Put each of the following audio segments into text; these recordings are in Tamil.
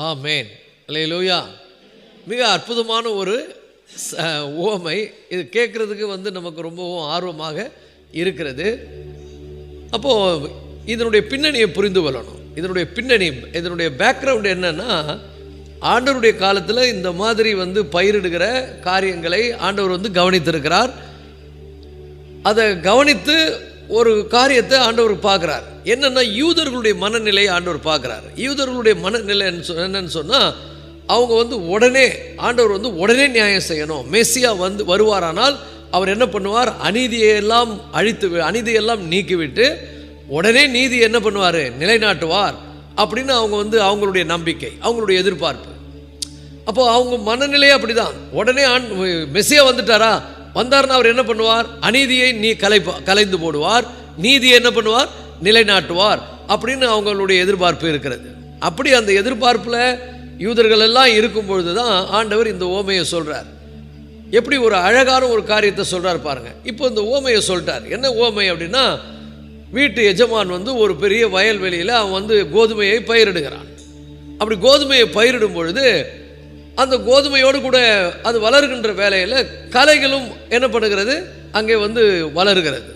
ஆமென். அல்லேலூயா. மிக அற்புதமான ஒரு உவமை. இது கேட்குறதுக்கு நமக்கு ரொம்பவும் ஆர்வமாக இருக்கிறது. அப்போது இதனுடைய பின்னணியை புரிந்து கொள்ளணும். இதனுடைய பேக்ரவுண்ட் என்னன்னா, ஆண்டவருடைய காலத்தில் இந்த மாதிரி பயிரிடுகிற காரியங்களை ஆண்டவர் கவனித்திருக்கிறார். அதை கவனித்து ஒரு காரியத்தை ஆண்டவர் பார்க்குறார். என்னென்னா, யூதர்களுடைய மனநிலை ஆண்டவர் பார்க்குறார். யூதர்களுடைய மனநிலை என்னன்னு சொன்னால், அவங்க உடனே ஆண்டவர் உடனே நியாயம் செய்யணும். மெசியா வருவாரானால் அவர் என்ன பண்ணுவார்? அநீதியெல்லாம் அநீதியெல்லாம் நீக்கிவிட்டு உடனே நீதி என்ன பண்ணுவார்? நிலைநாட்டுவார் அப்படின்னு அவங்களுடைய நம்பிக்கை, அவங்களுடைய எதிர்பார்ப்பு. அப்போது அவங்க மனநிலையே அப்படி தான். உடனே மெசியா வந்தார்னா அவர் என்ன பண்ணுவார்? அநீதியை கலைந்து போடுவார், நீதியை என்ன பண்ணுவார்? நிலைநாட்டுவார் அப்படின்னு அவங்களுடைய எதிர்பார்ப்பு இருக்கிறது. அப்படி அந்த எதிர்பார்ப்பில் யூதர்கள் எல்லாம் இருக்கும் பொழுது தான் ஆண்டவர் இந்த ஓமையை சொல்கிறார். எப்படி ஒரு அழகான ஒரு காரியத்தை சொல்கிறார் பாருங்கள். இப்போ இந்த ஓமையை சொல்லிட்டார். என்ன ஓமை அப்படின்னா, வீட்டு எஜமான் ஒரு பெரிய வயல்வெளியில் அவன் கோதுமையை பயிரிடுகிறான். அப்படி கோதுமையை பயிரிடும் பொழுது அந்த கோதுமையோடு கூட அது வளர்கின்ற வேலையில் களைகளும் என்ன பண்ணுகிறது? அங்கே வளர்கிறது.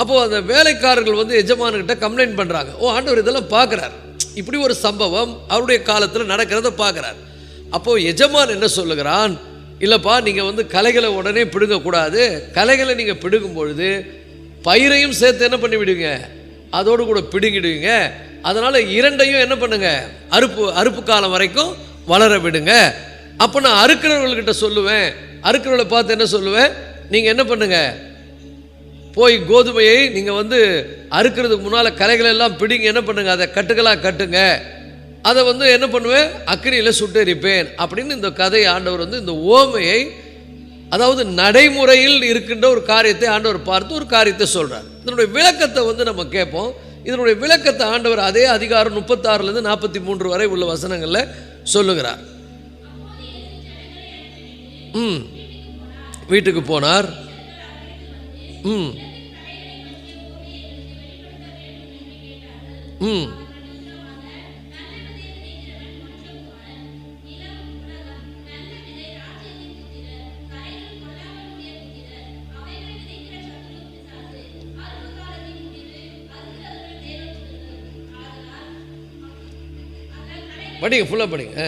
அப்போது அந்த வேலைக்காரர்கள் எஜமானுக்கிட்ட கம்ப்ளைண்ட் பண்ணுறாங்க. ஆண்டவர் இதெல்லாம் பார்க்குறார். இப்படி ஒரு சம்பவம் அவருடைய காலத்தில் நடக்கிறத பார்க்குறார். அப்போது எஜமான் என்ன சொல்லுகிறான்? இல்லைப்பா, நீங்கள் களைகளை உடனே பிடுங்கக்கூடாது. களைகளை நீங்கள் பிடுங்கும் பொழுது பயிரையும் சேர்த்து என்ன பண்ணி விடுவீங்க? அதோடு கூட பிடுங்கிடுவீங்க. அதனால் இரண்டையும் என்ன பண்ணுங்க? அறுப்பு காலம் வரைக்கும் வளர விடுங்க. அப்போ நான் அறுக்கிறவர்கள்கிட்ட சொல்லுவேன், அறுக்கிறவர்களை பார்த்து என்ன சொல்லுவேன்? நீங்கள் என்ன பண்ணுங்க? போய் கோதுமையை நீங்கள் அறுக்கிறதுக்கு முன்னால் களைகளை எல்லாம் பிடிங்க, என்ன பண்ணுங்க? அதை கட்டுகளாக கட்டுங்க. அதை என்ன பண்ணுவேன்? அக்கினியில் சுட்டெரிப்பேன் அப்படின்னு இந்த கதையை ஆண்டவர் இந்த ஓமையை, அதாவது நடைமுறையில் இருக்கின்ற ஒரு காரியத்தை ஆண்டவர் பார்த்து ஒரு காரியத்தை சொல்கிறார். இதனுடைய விளக்கத்தை நம்ம கேட்போம். இதனுடைய விளக்கத்தை ஆண்டவர் அதே அதிகாரம் 36லேருந்து 43 வரை உள்ள வசனங்களில் சொல்லுகிறார். வீட்டுக்கு போனார். படிங்க, ஃபுல்லாக படிங்க.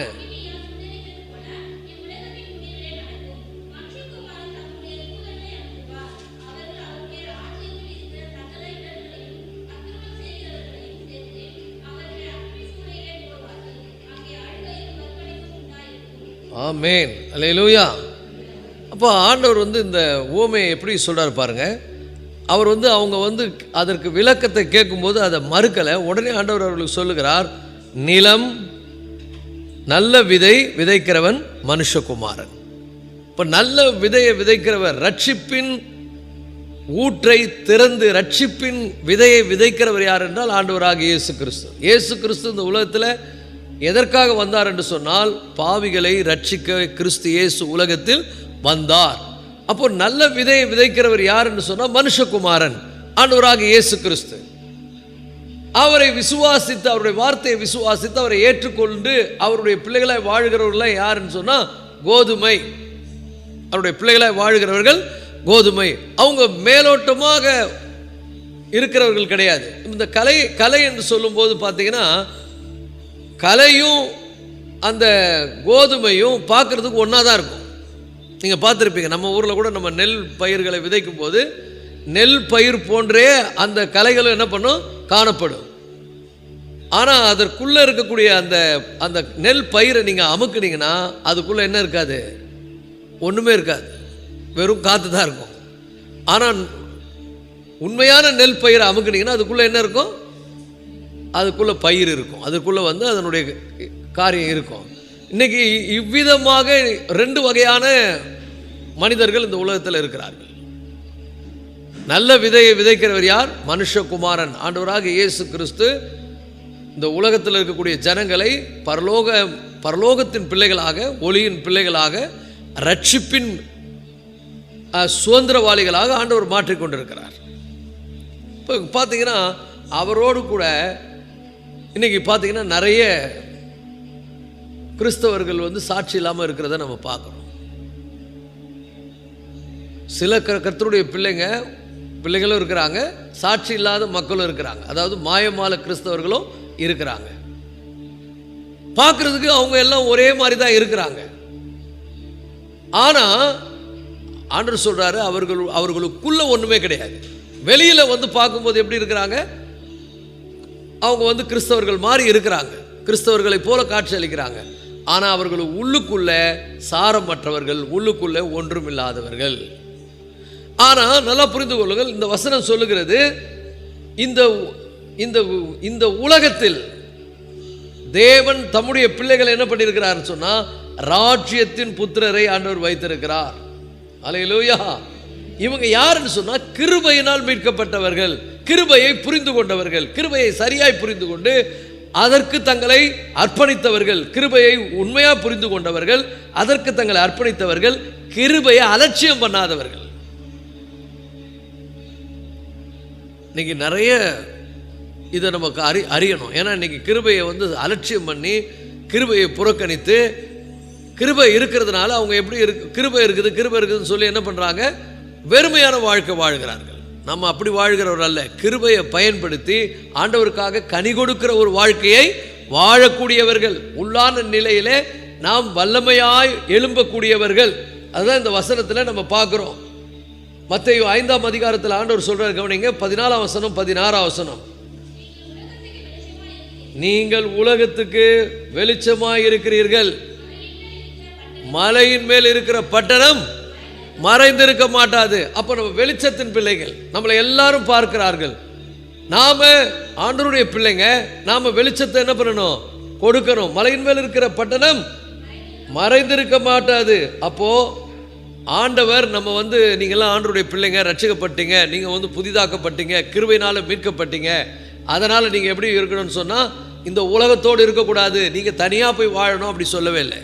ஆமென். அல்லேலூயா. அப்போ ஆண்டவர் இந்த ஓமையை எப்படி சொல்கிறார் பாருங்கள். அவர் அவங்க அதற்கு விளக்கத்தை கேட்கும்போது அதை மறுக்கலை. உடனே ஆண்டவர் அவர்களுக்கு சொல்லுகிறார், நிலம் நல்ல விதை விதைக்கிறவன் மனுஷகுமாரன். இப்போ நல்ல விதையை விதைக்கிறவர், ரட்சிப்பின் ஊற்றை திறந்து ரட்சிப்பின் விதையை விதைக்கிறவர் யார் என்றால் ஆண்டவராக இயேசு கிறிஸ்து. இயேசு கிறிஸ்து இந்த உலகத்தில் எதற்காக வந்தார் என்று சொன்னால், பாவிகளை ரட்சிக்க கிறிஸ்து இயேசு உலகத்தில் வந்தார். அப்போ நல்ல விதையை விதைக்கிறவர் யார் என்று சொன்னால் மனுஷகுமாரன், ஆண்டவராக இயேசு கிறிஸ்து. அவரை விசுவாசித்து, அவருடைய வார்த்தையை விசுவாசித்து அவரை ஏற்றுக்கொண்டு அவருடைய பிள்ளைகளாய் வாழ்கிறவர்கள் யாருன்னு சொன்னால் கோதுமை. அவருடைய பிள்ளைகளாய் வாழ்கிறவர்கள் கோதுமை. அவங்க மேலோட்டமாக இருக்கிறவர்கள் கிடையாது. இந்த கலை என்று சொல்லும்போது பார்த்தீங்கன்னா, கலையும் அந்த கோதுமையும் பார்க்குறதுக்கு ஒன்றா தான் இருக்கும். நீங்கள் பார்த்துருப்பீங்க, நம்ம ஊரில் கூட நம்ம நெல் பயிர்களை விதைக்கும் போது நெல் பயிர் போன்றே அந்த கலைகளும் என்ன பண்ணும்? காணப்படும். ஆனால் அதற்குள்ளே இருக்கக்கூடிய அந்த நெல் பயிரை நீங்கள் அமுக்குனீங்கன்னா அதுக்குள்ளே என்ன இருக்காது? ஒன்றுமே இருக்காது, வெறும் காற்று தான் இருக்கும். ஆனால் உண்மையான நெல் பயிரை அமுக்குனீங்கன்னா அதுக்குள்ளே என்ன இருக்கும்? அதுக்குள்ளே பயிர் இருக்கும், அதுக்குள்ளே அதனுடைய காரியம் இருக்கும். இன்றைக்கி இவ்விதமாக 2 வகையான மனிதர்கள் இந்த உலகத்தில் இருக்கிறார்கள். நல்ல விதையை விதைக்கிறவர் யார்? மனுஷகுமாரன், ஆண்டவராக இயேசு கிறிஸ்து. இந்த உலகத்தில் இருக்கக்கூடிய ஜனங்களை பரலோகத்தின் பிள்ளைகளாக, ஒளியின் பிள்ளைகளாக, ரட்சிப்பின் சுதந்திரவாளிகளாக ஆண்டவர் மாற்றிக்கொண்டிருக்கிறார். இப்போ பார்த்தீங்கன்னா, அவரோடு கூட இன்றைக்கி பார்த்தீங்கன்னா நிறைய கிறிஸ்தவர்கள் வந்து சாட்சி இல்லாமல் இருக்கிறத நம்ம பார்க்குறோம். சில கர்த்தருடைய பிள்ளைகளும் இருக்கிறாங்க, சாட்சி இல்லாத மக்களும் இருக்கிறாங்க. அதாவது மாயமால கிறிஸ்தவர்களும் இருக்கிறாங்க. பார்க்கறதுக்கு அவங்க எல்லாம் ஒரே மாதிரி தான் இருக்கிறாங்க. ஆனால் ஆண்டவர் சொல்றாரு, அவர்களுக்குள்ள ஒன்றுமே கிடையாது. வெளியில வந்து பார்க்கும்போது எப்படி இருக்கிறாங்க? அவங்க வந்து கிறிஸ்தவர்கள் மாதிரி இருக்கிறாங்க, கிறிஸ்தவர்களை போல காட்சி அளிக்கிறாங்க. ஆனால் அவர்கள் உள்ளுக்குள்ள சாரமற்றவர்கள், உள்ளுக்குள்ள ஒன்றும் இல்லாதவர்கள். ஆனால் நல்லா புரிந்து கொள்ளுங்கள், இந்த வசனம் சொல்லுகிறது, இந்த இந்த இந்த உலகத்தில் தேவன் தம்முடைய பிள்ளைகளை என்ன பண்ணியிருக்கிறார் சொன்னா, ராஜ்யத்தின் புத்திரரை ஆண்டவர் வைத்திருக்கிறார். அல்லேலூயா. இவங்க யாருன்னு சொன்னா, கிருபையினால் மீட்கப்பட்டவர்கள், கிருபையை புரிந்து கொண்டவர்கள், கிருபையை சரியாய் புரிந்து கொண்டு அதற்கு தங்களை அர்ப்பணித்தவர்கள், கிருபையை உண்மையா புரிந்து கொண்டவர்கள், அதற்கு தங்களை அர்ப்பணித்தவர்கள், கிருபையை அலட்சியம் பண்ணாதவர்கள். இன்னைக்கு நிறைய இதை நமக்கு அறியணும். ஏன்னா இன்னைக்கு கிருபையை வந்து அலட்சியம் பண்ணி, கிருபையை புறக்கணித்து, கிருபை இருக்கிறதுனால அவங்க எப்படி கிருபை இருக்குதுன்னு சொல்லி என்ன பண்ணுறாங்க? வெறுமையான வாழ்க்கை வாழ்கிறார்கள். நம்ம அப்படி வாழ்கிறவர் அல்ல. கிருபையை பயன்படுத்தி ஆண்டவருக்காக கனி கொடுக்கிற ஒரு வாழ்க்கையை வாழக்கூடியவர்கள், உள்ளான நிலையிலே நாம் வல்லமையாய் எழும்பக்கூடியவர்கள். அதுதான் இந்த வசனத்தில் நம்ம பார்க்குறோம். மத்தேயு 5ஆம் அதிகாரத்தில் ஆண்டவர் சொல்றார், கவனிங்க, 14ஆம் வசனம் 16ஆம் வசனம். நீங்கள் உலகத்துக்கு வெளிச்சமாய் இருக்கிறீர்கள், மலையின் மேல் இருக்கிற பட்டணம் மறைந்திருக்க மாட்டாது. அப்ப நம்ம வெளிச்சத்தின் பிள்ளைகள், நம்மளை எல்லாரும் பார்க்கிறார்கள். நாம ஆண்டவருடைய பிள்ளைங்க, நாம வெளிச்சத்தை என்ன பண்ணணும்? கொடுக்கணும். மலையின் மேல் இருக்கிற பட்டணம் மறைந்திருக்க மாட்டாது. அப்போ ஆண்டவர் நம்ம வந்து, நீங்கள்லாம் ஆண்டவருடைய பிள்ளைங்க, ரட்சிக்கப்பட்டீங்க, நீங்கள் வந்து புதிதாக்கப்பட்டீங்க, கிருபையினால மீட்கப்பட்டீங்க, அதனால் நீங்கள் எப்படி இருக்கணும்னு சொன்னால், இந்த உலகத்தோடு இருக்கக்கூடாது, நீங்கள் தனியாக போய் வாழணும் அப்படி சொல்லவே இல்லை.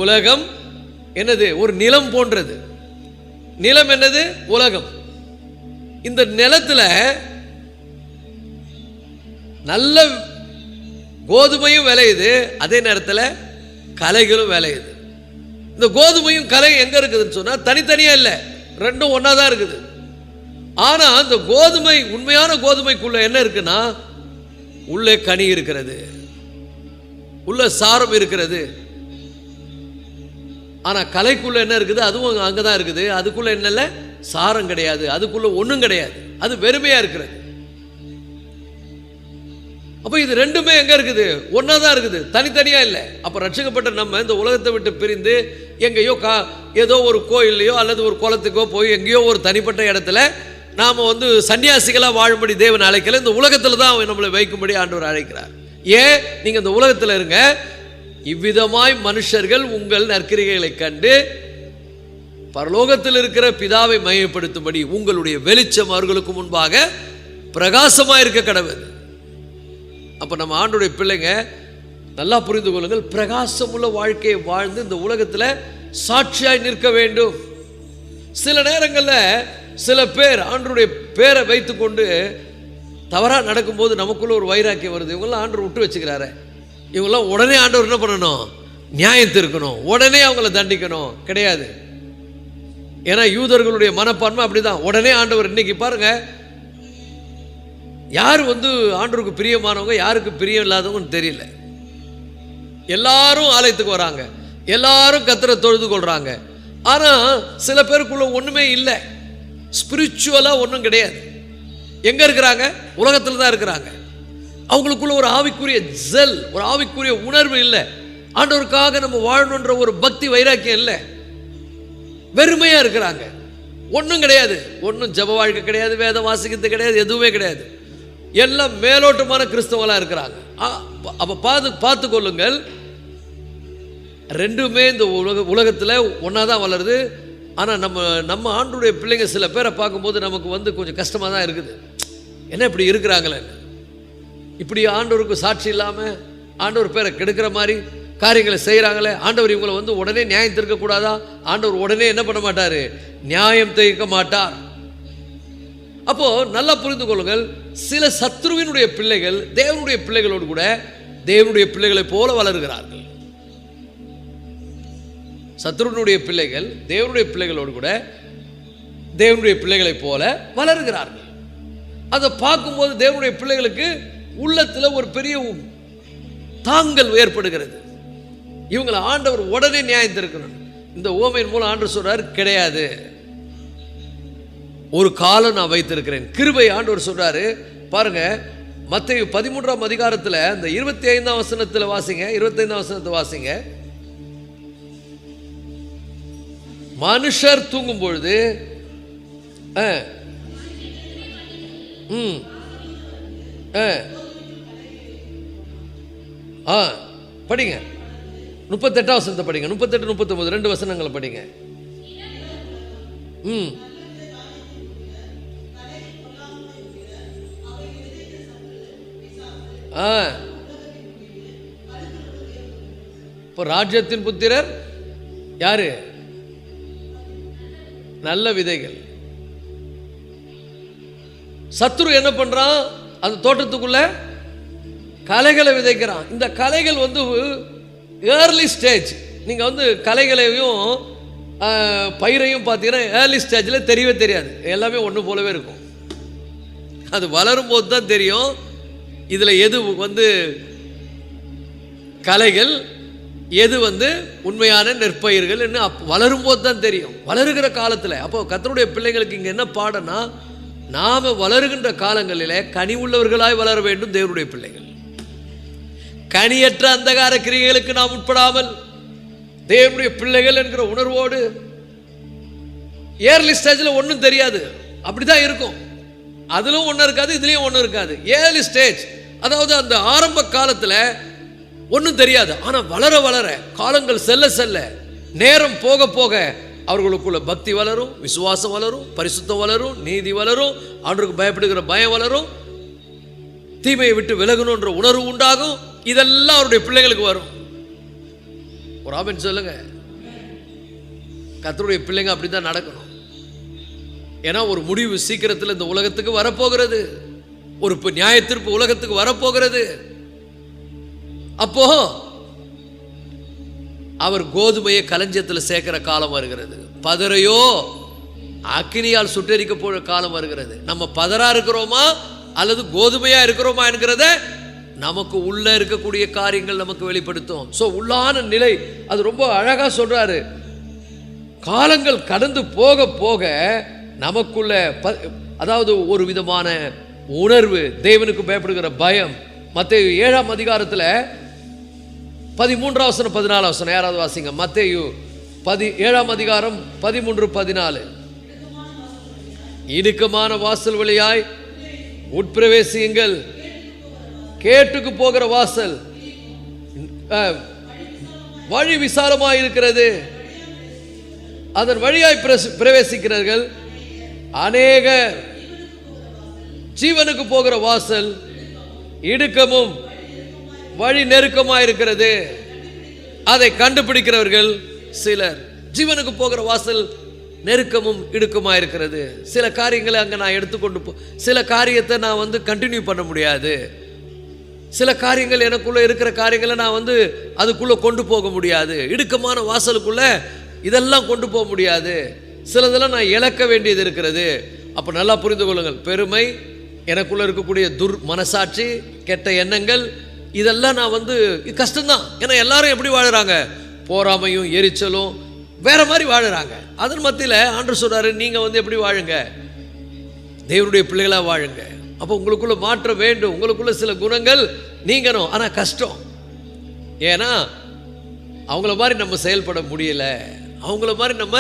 உலகம் என்னது? ஒரு நிலம் போன்றது. நிலம் என்னது? உலகம். இந்த நிலத்தில் நல்ல கோதுமையும் விளையுது, அதே நேரத்தில் களைகளும் விளையுது. இந்த கோதுமையும் கலை எங்க இருக்குதுன்னு சொன்னா தனித்தனியா இல்லை, ரெண்டும் ஒன்னா தான் இருக்குது. ஆனா அந்த கோதுமை, உண்மையான கோதுமைக்குள்ள என்ன இருக்குன்னா, உள்ளே கனி இருக்கிறது, உள்ள சாரம் இருக்கிறது. ஆனா கலைக்குள்ள என்ன இருக்குது? அதுவும் அங்கதான் இருக்குது. அதுக்குள்ள என்ன இல்லை? சாரம் கிடையாது, அதுக்குள்ள ஒன்றும் கிடையாது, அது வெறுமையா இருக்கிறது. அப்போ இது ரெண்டுமே எங்க இருக்குது? ஒன்னா தான் இருக்குது, தனித்தனியா இல்லை. அப்போ ரட்சிக்கப்பட்ட நம்ம இந்த உலகத்தை விட்டு பிரிந்து எங்கேயோ ஏதோ ஒரு கோயிலையோ அல்லது ஒரு குளத்துக்கோ போய் எங்கேயோ ஒரு தனிப்பட்ட இடத்துல நாம் வந்து சன்னியாசிகளாக வாழும்படி தேவன் அழைக்கல, இந்த உலகத்தில் தான் நம்மளை வைக்கும்படி ஆண்டவர் அழைக்கிறார். ஏன்? நீங்கள் இந்த உலகத்தில் இருங்க, இவ்விதமாய் மனுஷர்கள் உங்கள் நற்கிரிகைகளை கண்டு பரலோகத்தில் இருக்கிற பிதாவை மையப்படுத்தும்படி உங்களுடைய வெளிச்சம் அவர்களுக்கு முன்பாக பிரகாசமாக இருக்க கடவுள். அப்போ நம்ம ஆண்டவருடைய பிள்ளைங்க நல்லா புரிந்து கொள்ளுங்கள், பிரகாசமுள்ள வாழ்க்கையை வாழ்ந்து இந்த உலகத்தில் சாட்சியாய் நிற்க வேண்டும். சில நேரங்களில் சில பேர் ஆண்டவருடைய பேரை வைத்துக்கொண்டு தவறாக நடக்கும்போது நமக்குள்ள ஒரு வைராக்கியம் வருது. இவங்கெல்லாம் ஆண்டவர் விட்டு வச்சுக்கிறாரு, இவங்கெல்லாம் உடனே ஆண்டவர் என்ன பண்ணணும்? நியாயம் தீர்க்கணும், உடனே அவங்கள தண்டிக்கணும். கிடையாது. ஏன்னா யூதர்களுடைய மனப்பான்மை அப்படிதான். உடனே ஆண்டவர், இன்னைக்கு பாருங்க, யார் வந்து ஆண்டவருக்கு பிரியமானவங்க, யாருக்கு பிரியம் இல்லாதவங்கன்னு தெரியல. எல்லாரும் ஆலயத்துக்கு வராங்க, எல்லாரும் கர்த்தரை தொழுது கொள்றாங்க. ஆனால் சில பேருக்குள்ள ஒன்றுமே இல்லை, ஸ்பிரிச்சுவலாக ஒன்றும் கிடையாது. எங்கே இருக்கிறாங்க? உலகத்தில் தான் இருக்கிறாங்க. அவங்களுக்குள்ள ஒரு ஆவிக்குரிய ஜெல், ஒரு ஆவிக்குரிய உணர்வு இல்லை. ஆண்டவருக்காக நம்ம வாழணுன்ற ஒரு பக்தி வைராக்கியம் இல்லை, வெறுமையாக இருக்கிறாங்க. ஒன்றும் கிடையாது, ஒன்றும் ஜப வாழ்க்கை கிடையாது, வேதம் வாசிக்கிறது கிடையாது, எதுவுமே கிடையாது. எல்லாம் மேலோட்டமான கிறிஸ்தவங்களாக இருக்கிறாங்க. அப்போ பார்த்து கொள்ளுங்கள், ரெண்டுமே இந்த உலகத்தில் ஒன்றா தான் வளருது. ஆனால் நம்ம ஆண்டவருடைய பிள்ளைங்க சில பேரை பார்க்கும்போது நமக்கு வந்து கொஞ்சம் கஷ்டமாக தான் இருக்குது. என்ன இப்படி இருக்கிறாங்களே, இப்படி ஆண்டவருக்கு சாட்சி இல்லாமல் ஆண்டவர் பேரை கெடுக்கிற மாதிரி காரியங்களை செய்கிறாங்களே, ஆண்டவர் இவங்களை வந்து உடனே நியாயம் தீர்க்கக்கூடாதா? ஆண்டவர் உடனே என்ன பண்ண மாட்டார்? நியாயம் தீர்க்க மாட்டார். அப்போது நல்லா புரிந்து கொள்ளுங்கள், சில சத்ருவினுடைய பிள்ளைகள் தேவனுடைய பிள்ளைகளோடு கூட தேவனுடைய பிள்ளைகளைப் போல வளருகிறார்கள். சத்துருனுடைய பிள்ளைகள் தேவனுடைய பிள்ளைகளோடு கூட தேவனுடைய பிள்ளைகளைப் போல வளருகிறார்கள். அதை பார்க்கும்போது தேவனுடைய பிள்ளைகளுக்கு உள்ளத்தில் ஒரு பெரிய தாங்கல் ஏற்படுகிறது. இவங்களை ஆண்டவர் உடனே நியாயம் தீர்க்கணும். இந்த ஓமையின் மூலம் ஆண்டவர் சொல்றார், கிடையாது, ஒரு காலம் நான் வைத்திருக்கிறேன். கிருபை ஆண்டவர் சொல்றாரு பாருங்க. மத்தேயு 13ஆம் அதிகாரத்தில் இந்த 25ஆம் வசனத்தில் வாசிங்க. 25ஆம் வசனத்தை வாசிங்க. மனுஷர் தூங்கும் பொழுது படிங்க. 38ஆம் வசனத்தை படிங்க. 38, 39 2 வசனங்களை படிங்க. இப்போ ராஜ்யத்தின் புத்திரர் யாரு? நல்ல விதைகள். சத்துரு என்ன பண்றான்? அந்த தோட்டத்துக்குள்ள கலைகளை விதைக்கிறான். இந்த கலைகள் வந்து ஏர்லி ஸ்டேஜ். நீங்க வந்து கலைகளையும் பயிரையும் பார்த்தீங்கன்னா ஏர்லி ஸ்டேஜில் தெரியவே தெரியாது. எல்லாமே ஒன்று போலவே இருக்கும். அது வளரும் போது தான் தெரியும் இதில் எது வந்து கலைகள், எது வந்து உண்மையான நெற்பயிர்கள் என்ன வளரும் போது தான் தெரியும், வளருகிற காலத்தில். அப்போ கர்த்தருடைய பிள்ளைங்களுக்கு இங்கே என்ன பாடனா, நாம் வளருகின்ற காலங்களில் கனி உள்ளவர்களாய் வளர வேண்டும். தேவனுடைய பிள்ளைகள் கனியற்ற அந்தகார கிரியைகளுக்கு நாம் உட்படாமல் தேவனுடைய பிள்ளைகள் என்கிற உணர்வோடு ஏர்லி ஸ்டேஜில் ஒன்றும் தெரியாது, அப்படிதான் இருக்கும். அதிலும் ஒன்றும் இருக்காது, இதுலேயும் ஒன்றும் இருக்காது. ஏர்லி ஸ்டேஜ், அதாவது அந்த ஆரம்ப காலத்தில் ஒன்றும் தெரியாது. ஆனால் வளர வளர, காலங்கள் செல்ல செல்ல, நேரம் போக போக அவர்களுக்குள்ள பக்தி வளரும், விசுவாசம் வளரும், பரிசுத்தம் வளரும், நீதி வளரும், ஆண்டவருக்கு பயப்படுகிற பயம் வளரும், தீமையை விட்டு விலகணுன்ற உணர்வு உண்டாகும். இதெல்லாம் அவருடைய பிள்ளைகளுக்கு வரும். ஒரு ஆமென் சொல்லுங்க. கர்த்தருடைய பிள்ளைங்க அப்படித்தான் நடக்கணும். ஏன்னா ஒரு முடிவு சீக்கிரத்தில் இந்த உலகத்துக்கு வரப்போகிறது. ஒரு நியாயத்தீர்ப்பு உலகத்துக்கு வரப்போகிறது. அப்போ அவர் கோதுமையை களஞ்சியத்தில் சேர்க்கிற காலம் வருகிறது. பதரையோ அக்கினியால் சுட்டரிக்க போற காலம் வருகிறது. நம்ம பதரா இருக்கிறோமா அல்லது கோதுமையா இருக்கிறோமா என்கிறத நமக்கு உள்ள இருக்கக்கூடிய காரியங்கள் நமக்கு வெளிப்படுத்தும். ஸோ உள்ளான நிலை அது ரொம்ப அழகா சொல்றாரு. காலங்கள் கடந்து போக போக நமக்குள்ள அதாவது ஒரு விதமான உணர்வு, தேவனுக்கு பயப்படுகிற பயம். மத்தேயு 7ஆம் அதிகாரத்தில் 13ஆம் வசனம் 14ஆம் வசனம் யாராவது வாசிங்க. மத்தேயு 7ஆம் அதிகாரம் 13, 14. இடுக்கமான வாசல் வழியாய் உட்பிரவேசியுங்கள், கேட்டுக்கு போகிற வாசல் வழி விசாலமாய் இருக்கிறது, அதன் வழியாய் பிரவேசிக்கிறார்கள் அநேகர். ஜீவனுக்கு போகிற வாசல் இடுக்கமும் வழி நெருக்கமாய் இருக்கிறது, அதை கண்டுபிடிக்கிறவர்கள் சிலர். ஜீவனுக்கு போகிற வாசல் நெருக்கமும் இடுக்கமாக இருக்கிறது. சில காரியங்களை அங்கே நான் எடுத்துக்கொண்டு சில காரியத்தை நான் வந்து கண்டினியூ பண்ண முடியாது. சில காரியங்கள் எனக்குள்ளே இருக்கிற காரியங்களை நான் வந்து அதுக்குள்ளே கொண்டு போக முடியாது. இடுக்கமான வாசலுக்குள்ளே இதெல்லாம் கொண்டு போக முடியாது. சிலதெல்லாம் நான் இழக்க வேண்டியது இருக்கிறது. அப்போ நல்லா புரிந்து கொள்ளுங்கள். பெருமை, எனக்குள்ளே இருக்கக்கூடிய மனசாட்சி, கெட்ட எண்ணங்கள், இதெல்லாம் நான் வந்து கஷ்டம்தான். ஏன்னா எல்லாரும் எப்படி வாழுறாங்க? போராமையும் எரிச்சலும் வேற மாதிரி வாழுறாங்க. அதன் மத்தியில் ஆண்டவர் சொல்றாரு, நீங்கள் வந்து எப்படி வாழுங்க? தேவனுடைய பிள்ளைகளாக வாழுங்க. அப்போ உங்களுக்குள்ள மாற்றம் வேண்டும். உங்களுக்குள்ள சில குணங்கள் நீங்கணும். ஆனால் கஷ்டம். ஏன்னா அவங்கள மாதிரி நம்ம செயல்பட முடியலை, அவங்கள மாதிரி நம்ம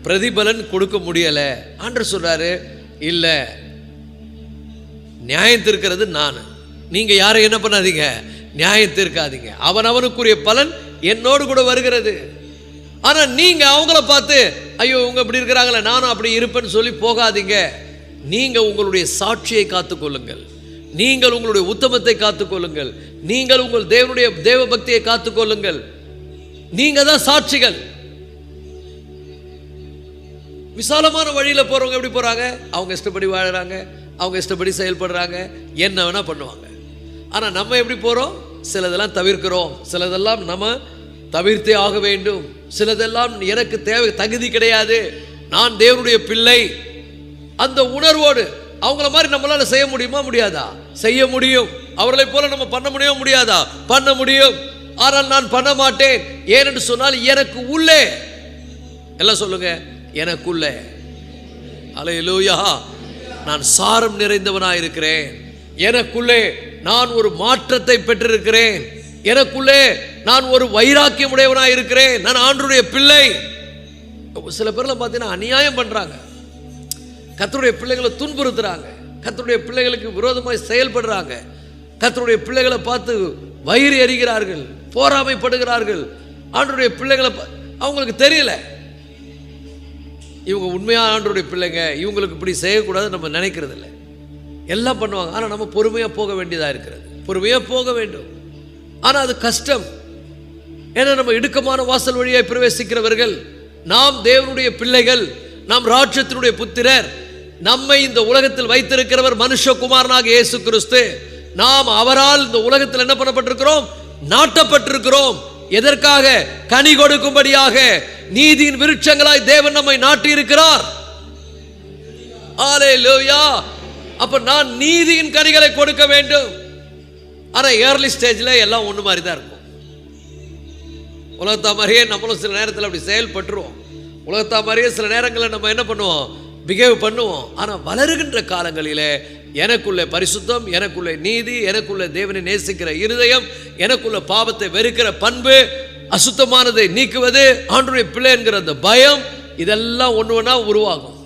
பிரதிபலன் கொடுக்க முடியலை. ஆண்டவர் சொல்றாரு, இல்லை, நியாயம் தீர்க்கிறது நான். நீங்க யாரை என்ன பண்ணாதீங்க, நியாயம் தீர்க்காதீங்க. அவனுக்குரிய பலன் என்னோடு கூட வருகிறது. ஆனா நீங்க அவங்கள பார்த்து ஐயோ இவங்க இப்படி இருக்கிறாங்களே நானும் அப்படி இருப்பேன்னு சொல்லி போகாதீங்க. நீங்க உங்களுடைய சாட்சியை காத்துக்கொள்ளுங்கள், நீங்கள் உங்களுடைய உத்தமத்தை காத்துக்கொள்ளுங்கள், நீங்கள் உங்கள் தேவ பக்தியை காத்துக்கொள்ளுங்கள். நீங்க தான் சாட்சிகள். விசாலமான வழியில போறவங்க எப்படி போறாங்க? அவங்க இஷ்டப்படி வாழறாங்க, அவங்க இஷ்டப்படி செயல்படுறாங்க, என்ன வேணா பண்ணுவாங்க. ஆனா நம்ம எப்படி போறோம்? சிலதெல்லாம் தவிர்க்கிறோம், சிலதெல்லாம் நம்ம தவிர்த்தே ஆக வேண்டும், சிலதெல்லாம் எனக்கு தகுதி கிடையாது, நான் தேவனுடைய பிள்ளை. அந்த உணர்வோடு அவங்கள மாதிரி நம்மளால செய்ய முடியுமா? முடியாதா? செய்ய முடியும். அவர்களை போல நம்ம பண்ண முடியுமா? முடியாதா? பண்ண முடியும். ஆனால் நான் பண்ண மாட்டேன். ஏனென்று சொன்னால் எனக்கு உள்ளே, எல்லாம் சொல்லுங்க, எனக்குள்ளே, அல்லேலூயா, நான் சாரம் நிறைந்தவனாய் இருக்கிறேன். எனக்குள்ளே நான் ஒரு மாற்றத்தை பெற்றிருக்கிறேன். எனக்குள்ளே நான் ஒரு வைராக்கியம் உடையவனாய் இருக்கிறேன். நான் ஆண்டவருடைய பிள்ளை. சில பேர்லாம் பார்த்தீங்கன்னா அநியாயம் பண்றாங்க, கர்த்தருடைய பிள்ளைகளை துன்புறுத்துறாங்க, கர்த்தருடைய பிள்ளைகளுக்கு விரோதமாய் செயல்படுறாங்க, கர்த்தருடைய பிள்ளைகளை பார்த்து வயிறு எறிகிறார்கள், போராமைப்படுகிறார்கள். ஆண்டவருடைய பிள்ளைகளை அவங்களுக்கு தெரியல, இவங்க உண்மையான ஆண்டவருடைய பிள்ளைங்க, இவங்களுக்கு இப்படி செய்யக்கூடாது நம்ம நினைக்கிறது இல்லை. எல்லாம் பண்ணுவாங்க. ஆனால் நம்ம பொறுமையாக போக வேண்டியதாக இருக்கிறது, பொறுமையாக போக வேண்டும். ஆனால் அது கஷ்டம். ஏன்னா நம்ம இடுக்கமான வாசல் வழியாக பிரவேசிக்கிறவர்கள், நாம் தேவனுடைய பிள்ளைகள், நாம் ராஜ்யத்தினுடைய புத்திரர். நம்மை இந்த உலகத்தில் வைத்திருக்கிறவர் மனுஷகுமாரனாக இயேசு கிறிஸ்து. நாம் அவரால் இந்த உலகத்தில் என்ன பண்ணப்பட்டிருக்கிறோம்? நாட்டப்பட்டிருக்கிறோம். எதற்காக? கனி கொடுக்கும்படியாக. நீதியின் விருட்சங்களாய் தேவன் நம்மை நாட்டி இருக்கிறார். அல்லேலூயா. அப்ப நான் நீதியின் கனிகளை கொடுக்க வேண்டும். ஆனா ஏர்லி ஸ்டேஜ்ல எல்லாம் ஒண்ணு மாதிரி தான் இருக்கும். உலகத்தா மாதிரியே நம்மளும் சில நேரத்தில் அப்படி செயல்பட்டுருவோம். உலகத்தா மாதிரியே சில நேரங்களில் நம்ம என்ன பண்ணுவோம்? பிஹேவ் பண்ணுவோம். ஆனா வளருகின்ற காலங்களிலே எனக்குள்ள பரிசுத்தம், எனக்குள்ள நீதி, எனக்குள்ள தேவனை நேசிக்கிற இருதயம், எனக்குள்ள பாவத்தை வெறுக்கிற பண்பு, அசுத்தமானதை நீக்குவது, ஆண்டவருடைய பிள்ளை என்கிற அந்த பயம், இதெல்லாம் ஒன்று ஒன்றா உருவாகும்.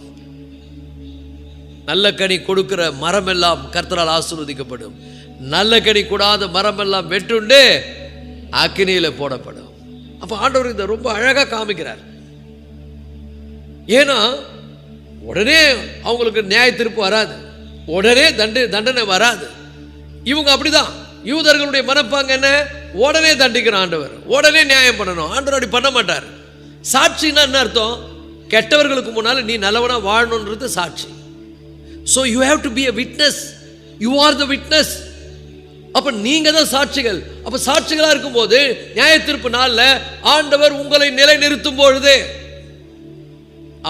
நல்ல கனி கொடுக்கிற மரம் எல்லாம் கர்த்தரால் ஆசீர்வதிக்கப்படும். நல்ல கனி கூடாத மரம் எல்லாம் வெட்டுண்டு அக்கினியில போடப்படும். அப்ப ஆண்டவர் இதை ரொம்ப அழகா காமிக்கிறார். ஏன்னா உடனே அவங்களுக்கு நியாய தீர்ப்பு வராது, உடனே தண்டனை வராது. இவங்க அப்படிதான். யூதர்களுடைய மனப்பாங்க என்ன? உடனே தண்டிக்கிற ஆண்டவர், உடனே நியாயம் பண்ணணும். ஆண்டவர் அப்படி பண்ண மாட்டார். சாட்சின்னா என்ன அர்த்தம்? கெட்டவர்களுக்கு முன்னால நீ நல்லவனா வாழணுன்றது சாட்சி. So you have to be a witness. You are the witness. அப்ப நீங்க தான் சாட்சிகள். அப்ப சாட்சிகளா இருக்கும்போது நியாய தீர்ப்பு நாள்ல ஆண்டவர் உங்களை நிலை நிறுத்தும் பொழுது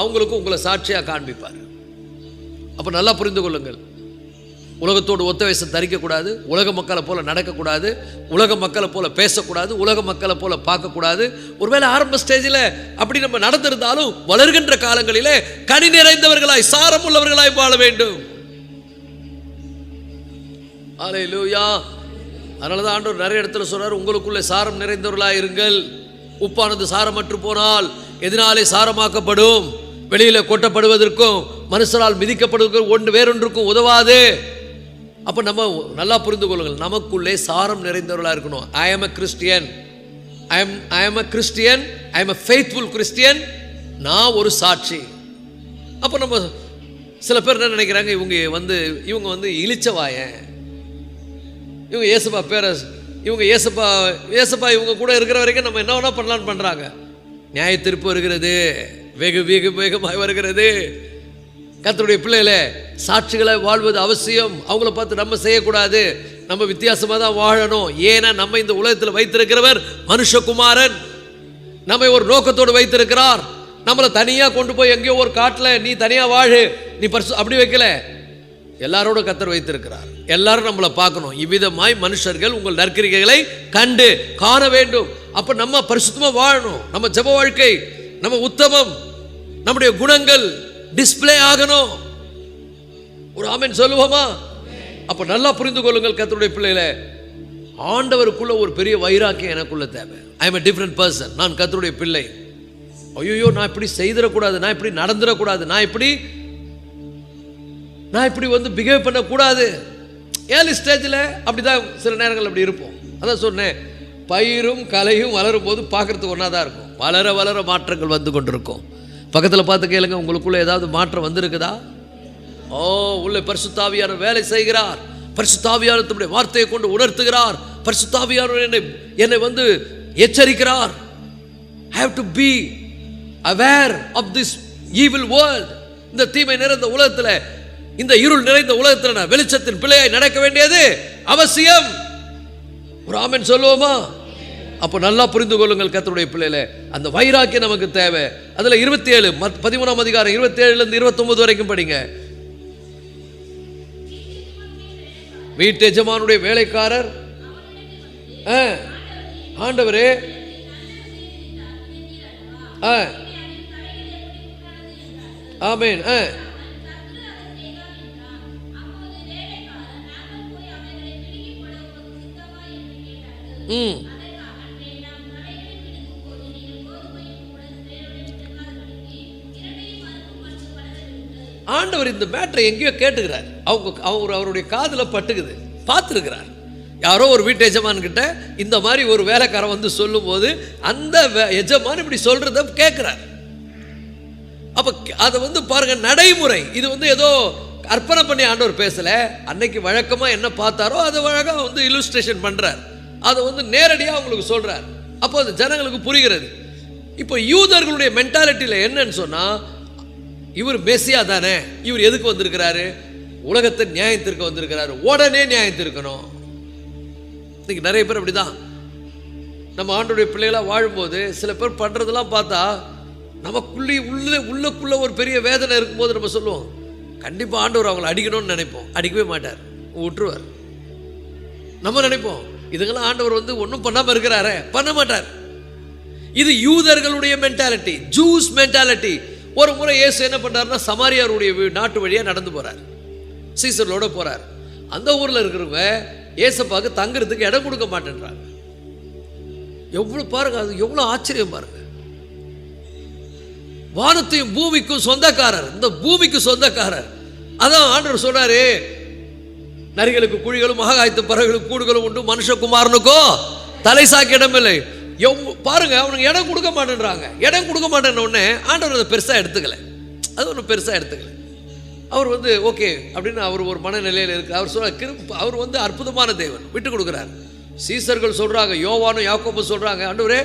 அவங்களுக்கு உங்களை சாட்சியா காண்பிப்பார். அப்ப நல்லா புரிந்து கொள்ளுங்கள். உலகத்தோடு ஒத்த வயசு தரிக்கக்கூடாது, உலக மக்களை போல நடக்கக்கூடாது, உலக மக்களை போல பேசக்கூடாது, உலக மக்களை போல பார்க்கக்கூடாது. ஒருவேளை ஆரம்ப ஸ்டேஜில் அப்படி நம்ம நடந்திருந்தாலும் வளர்கின்ற காலங்களிலே கனி நிறைந்தவர்களாய், சாரம் உள்ளவர்களாய் வாழ வேண்டும். அல்லேலூயா. அதனாலதான் ஆண்டவர் நிறைய இடத்துல சொல்றார், உங்களுக்குள்ளே சாரம் நிறைந்தவர்களாய் இருங்கள். உப்பானது சாரமற்று போனால் எதனாலே சாரமாக்கப்படும்? வெளியில கொட்டப்படுவதற்கும் மனுஷரால் மிதிக்கப்படுவதற்கும் ஒன்று வேறொன்றுக்கும் உதவாது. அப்ப நம்ம நல்லா புரிந்து கொள்ளுங்கள், நமக்குள்ளே சாரம் நிறைந்தவர்களாக இருக்கணும். I am a Christian, I am a Christian, I am a faithful Christian. நான் ஒரு சாட்சி. அப்ப நம்ம சில பேர் என்ன நினைக்கிறாங்க, இவங்க வந்து இளிச்சவாயன், இவங்க இயேசுப்பா பேர, இவங்க இயேசுப்பா இவங்க கூட இருக்கிற வரைக்கும் நம்ம என்ன வேணா பண்ணலான்னு பண்றாங்க. நியாய தீர்ப்பு வருகிறது, வெகு வெகு வேகமாக வருகிறது. கர்த்தருடைய பிள்ளைகளே, சாட்சிகளை வாழ்வது அவசியம். அவங்கள பார்த்து நம்ம செய்யக்கூடாது, நம்ம வித்தியாசமாக தான் வாழணும். ஏன்னா நம்ம இந்த உலகத்தில் வைத்திருக்கிறவர் மனுஷகுமாரன், நம்மை ஒரு நோக்கத்தோடு வைத்திருக்கிறார். நம்மளை தனியாக கொண்டு போய் எங்கேயோ ஒரு காட்டில் நீ தனியாக வாழு, நீ அப்படி வைக்கல. எல்லாரோட கர்த்தர் வைத்திருக்கிறார். எல்லாரும் நம்மளை பார்க்கணும். இவ்விதமாய் மனுஷர்கள் உங்கள் நற்கிரிகைகளை கண்டு காண வேண்டும். அப்ப நம்ம பரிசுத்தமா வாழணும். நம்ம ஜெப வாழ்க்கை, நம்ம உத்தமம், நம்முடைய குணங்கள் டிஸ்பிளே ஆகணும். ஒரு ஆமென் சொல்லுவோமா? அப்ப நல்லா புரிந்து கொள்ளுங்கள் கர்த்தருடைய பிள்ளைகளே, ஆண்டவருக்குள்ள ஒரு பெரிய வைராக்கியம் எனக்குள்ள தேவை. I am a different person. நான் கர்த்தருடைய பிள்ளை. ஐயோ நான் இப்படி செய்திடக்கூடாது, நான் இப்படி நடந்துடக்கூடாது, நான் இப்படி பிஹேவ் பண்ணக்கூடாது. ஏர்லி ஸ்டேஜில் அப்படிதான் சில நேரங்கள் அப்படி இருப்போம். அதான் சொன்னேன், பயிரும் கலையும் வளரும் போது பார்க்கறதுக்கு ஒன்றா தான் இருக்கும். வளர வளர மாற்றங்கள் வந்து கொண்டிருக்கும். பக்கத்தில் பார்த்து கேளுங்க, உங்களுக்குள்ள ஏதாவது மாற்றம் வந்திருக்குதா? உள்ள பரிசுத்தாவியானவர் வேலை செய்கிறார். பரிசுத்தாவியானவர் தம்முடைய வார்த்தையை கொண்டு உணர்த்துகிறார். பரிசுத்தாவியானவர் என்னை எச்சரிக்கிறார். I have to be aware of this evil world. இந்த தீமை நிறைந்த உலகத்தில், இந்த இருள் நிறைந்த உலகத்தில் நான் வெளிச்சத்தின் பிள்ளையாய் நடக்க வேண்டியது அவசியம். ஒரு ஆமென் சொல்லுவோமா? அப்போ நல்லா புரிந்து கொள்ளுங்கள் கர்த்தருடைய பிள்ளைகளே, அந்த வைராக்கியம் நமக்கு தேவை. அதில் 27 13ஆம் அதிகாரம் 27லேருந்து 29 வரைக்கும் படிங்க. வீட்டு எஜமானுடைய வேலைக்காரர் ஆண்டவரே ஆமென் ஆண்டவர் இந்த மேட்டரை எங்கேயோ கேட்டுக்கிறார். அவருடைய காதில் பட்டுக்குது, பார்த்துருக்கிறார். யாரோ ஒரு வீட்டு எஜமான் கிட்ட இந்த மாதிரி ஒரு வேலைக்காரன் வந்து சொல்லும் போது அந்த எஜமான் இப்படி சொல்றத கேட்கிறார். அப்ப அதை வந்து பாருங்க, நடைமுறை. இது வந்து ஏதோ கற்பனை பண்ணி ஆண்டவர் பேசல. அன்னைக்கு வழக்கமா என்ன பார்த்தாரோ அதை வழக்கமா வந்து இல்லுஸ்ட்ரேஷன் பண்றார். அதை வந்து நேரடியாக அவங்களுக்கு சொல்றார். அப்போ அது ஜனங்களுக்கு புரிகிறது. இப்போ யூதர்களுடைய மென்டாலிட்டியில் என்னன்னு சொன்னா, இவர் மெசியா தானே, இவர் எதுக்கு வந்திருக்கிறாரு? உலகத்தை நியாயத்திற்கு வந்திருக்கிறாரு, உடனே நியாயத்திருக்கணும். இன்னைக்கு நிறைய பேர் அப்படிதான். நம்ம ஆண்டவருடைய பிள்ளைகளாக வாழும்போது சில பேர் பண்ணுறதெல்லாம் பார்த்தா உள்ளுக்குள்ள ஒரு பெரிய வேதனை இருக்கும்போது நம்ம சொல்லுவோம், கண்டிப்பாக ஆண்டவர் அவங்களை அடிக்கணும்னு நினைப்போம். அடிக்கவே மாட்டார், விட்டுருவார். நம்ம நினைப்போம் இதுங்கெல்லாம் ஆண்டவர் வந்து ஒன்றும் பண்ணாமல் இருக்கிறாரே, பண்ண மாட்டார். இது யூதர்களுடைய மென்டாலிட்டி, ஜூஸ் மென்டாலிட்டி. ஒரு முறை இயேசு என்ன பண்ணுறாருன்னா, சமாரியாருடைய நாட்டு வழியாக நடந்து போகிறார், சீசர்களோட போகிறார். அந்த ஊரில் இருக்கிறவங்க ஏசப்பாவுக்கு தங்குறதுக்கு இடம் கொடுக்க மாட்டேன்றாங்க. எவ்வளோ பாருங்க, அது எவ்வளோ ஆச்சரியம் பாருங்க. வானத்தையும் பூமிக்கும் சொந்தக்காரர், இந்த பூமிக்கு சொந்தக்காரர். அதான் ஆண்டவர் சொல்றாரு, நரிகளுக்கு குழிகளும் மகாகாய்த்து பறவைகளுக்கு கூடுகளும் உண்டு, மனுஷகுமாரனுக்கோ தலை சாக்க இடமில்லை. பாருங்க, அவனுக்கு இடம் கொடுக்க மாட்டேன்றாங்க. இடம் கொடுக்க மாட்டேன்ன உடனே ஆண்டவர் அதை பெருசாக எடுத்துக்கல, அது ஒன்றும் பெருசாக எடுத்துக்கல. அவர் வந்து ஓகே அப்படின்னு அவர் ஒரு மனநிலையில் இருக்கு. அவர் சொல்ற, அவர் வந்து அற்புதமான தேவன், விட்டு கொடுக்குறார். சீசர்கள் சொல்றாங்க, யோவானும் யாக்கோபும் சொல்றாங்க, ஆண்டவரே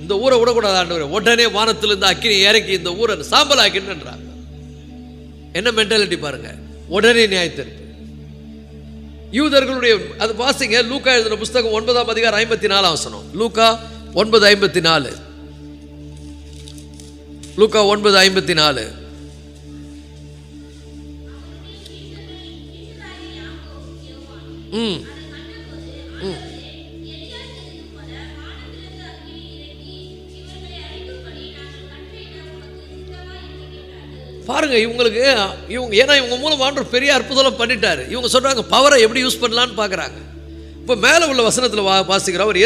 இந்த ஊரை விடக்கூடாது ஆண்டவரே, உடனே வானத்திலிருந்து அக்கினி இறக்கி இந்த ஊரை சாம்பல் ஆக்கின்றாங்க. என்ன மென்டாலிட்டி பாருங்க, உடனே நியாயத்திற்கு. யூதர்களுடைய அது வாசிங்க, லூக்கா எழுதின புஸ்தகம் 9ஆம் அதிகாரம் 54ஆம் வசனம். லூக்கா 9:54. லூக்கா 9:54. பாருங்க, இவங்களுக்கு ஏன்னா இவங்க மூலம் ஆண்டவர் பெரிய அற்புதம் பண்ணிட்டாரு. இவங்க சொல்றாங்க பவரை எப்படி யூஸ் பண்ணலான்னு பார்க்குறாங்க. இப்போ மேலே உள்ள வசனத்தில் வாசிக்கிறோம், அவர்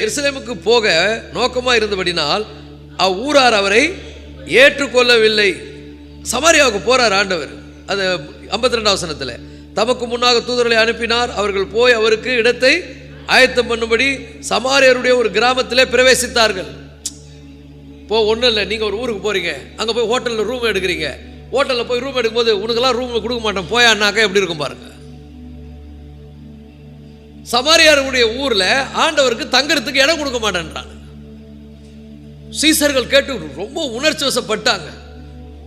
எருசலேமுக்கு போக நோக்கமாக இருந்தபடினால் அவ்வூரார் அவரை ஏற்றுக்கொள்ளவில்லை. சமாரியாவுக்கு போறார் ஆண்டவர். அது 52ஆம் வசனத்தில், தமக்கு முன்னாக தூதர்களை அனுப்பினார், அவர்கள் போய் அவருக்கு இடத்தை ஆயத்தம் பண்ணும்படி சமாரியருடைய ஒரு கிராமத்திலே பிரவேசித்தார்கள். இப்போ ஒன்றும் இல்லை, நீங்கள் ஒரு ஊருக்கு போகிறீங்க, அங்கே போய் ஹோட்டலில் ரூம் எடுக்கிறீங்க. ஹோட்டலில் போய் ரூம் எடுக்கும்போது உனக்கெல்லாம் ரூம் கொடுக்க மாட்டேன் போயான்னாக்கா எப்படி இருக்கும் பாருங்க. சமாரியாருடைய ஊரில் ஆண்டவருக்கு தங்கறதுக்கு இடம் கொடுக்க மாட்டேன்றாங்க. சீசர்கள் கேட்டு ரொம்ப உணர்ச்சி வசப்பட்டாங்க,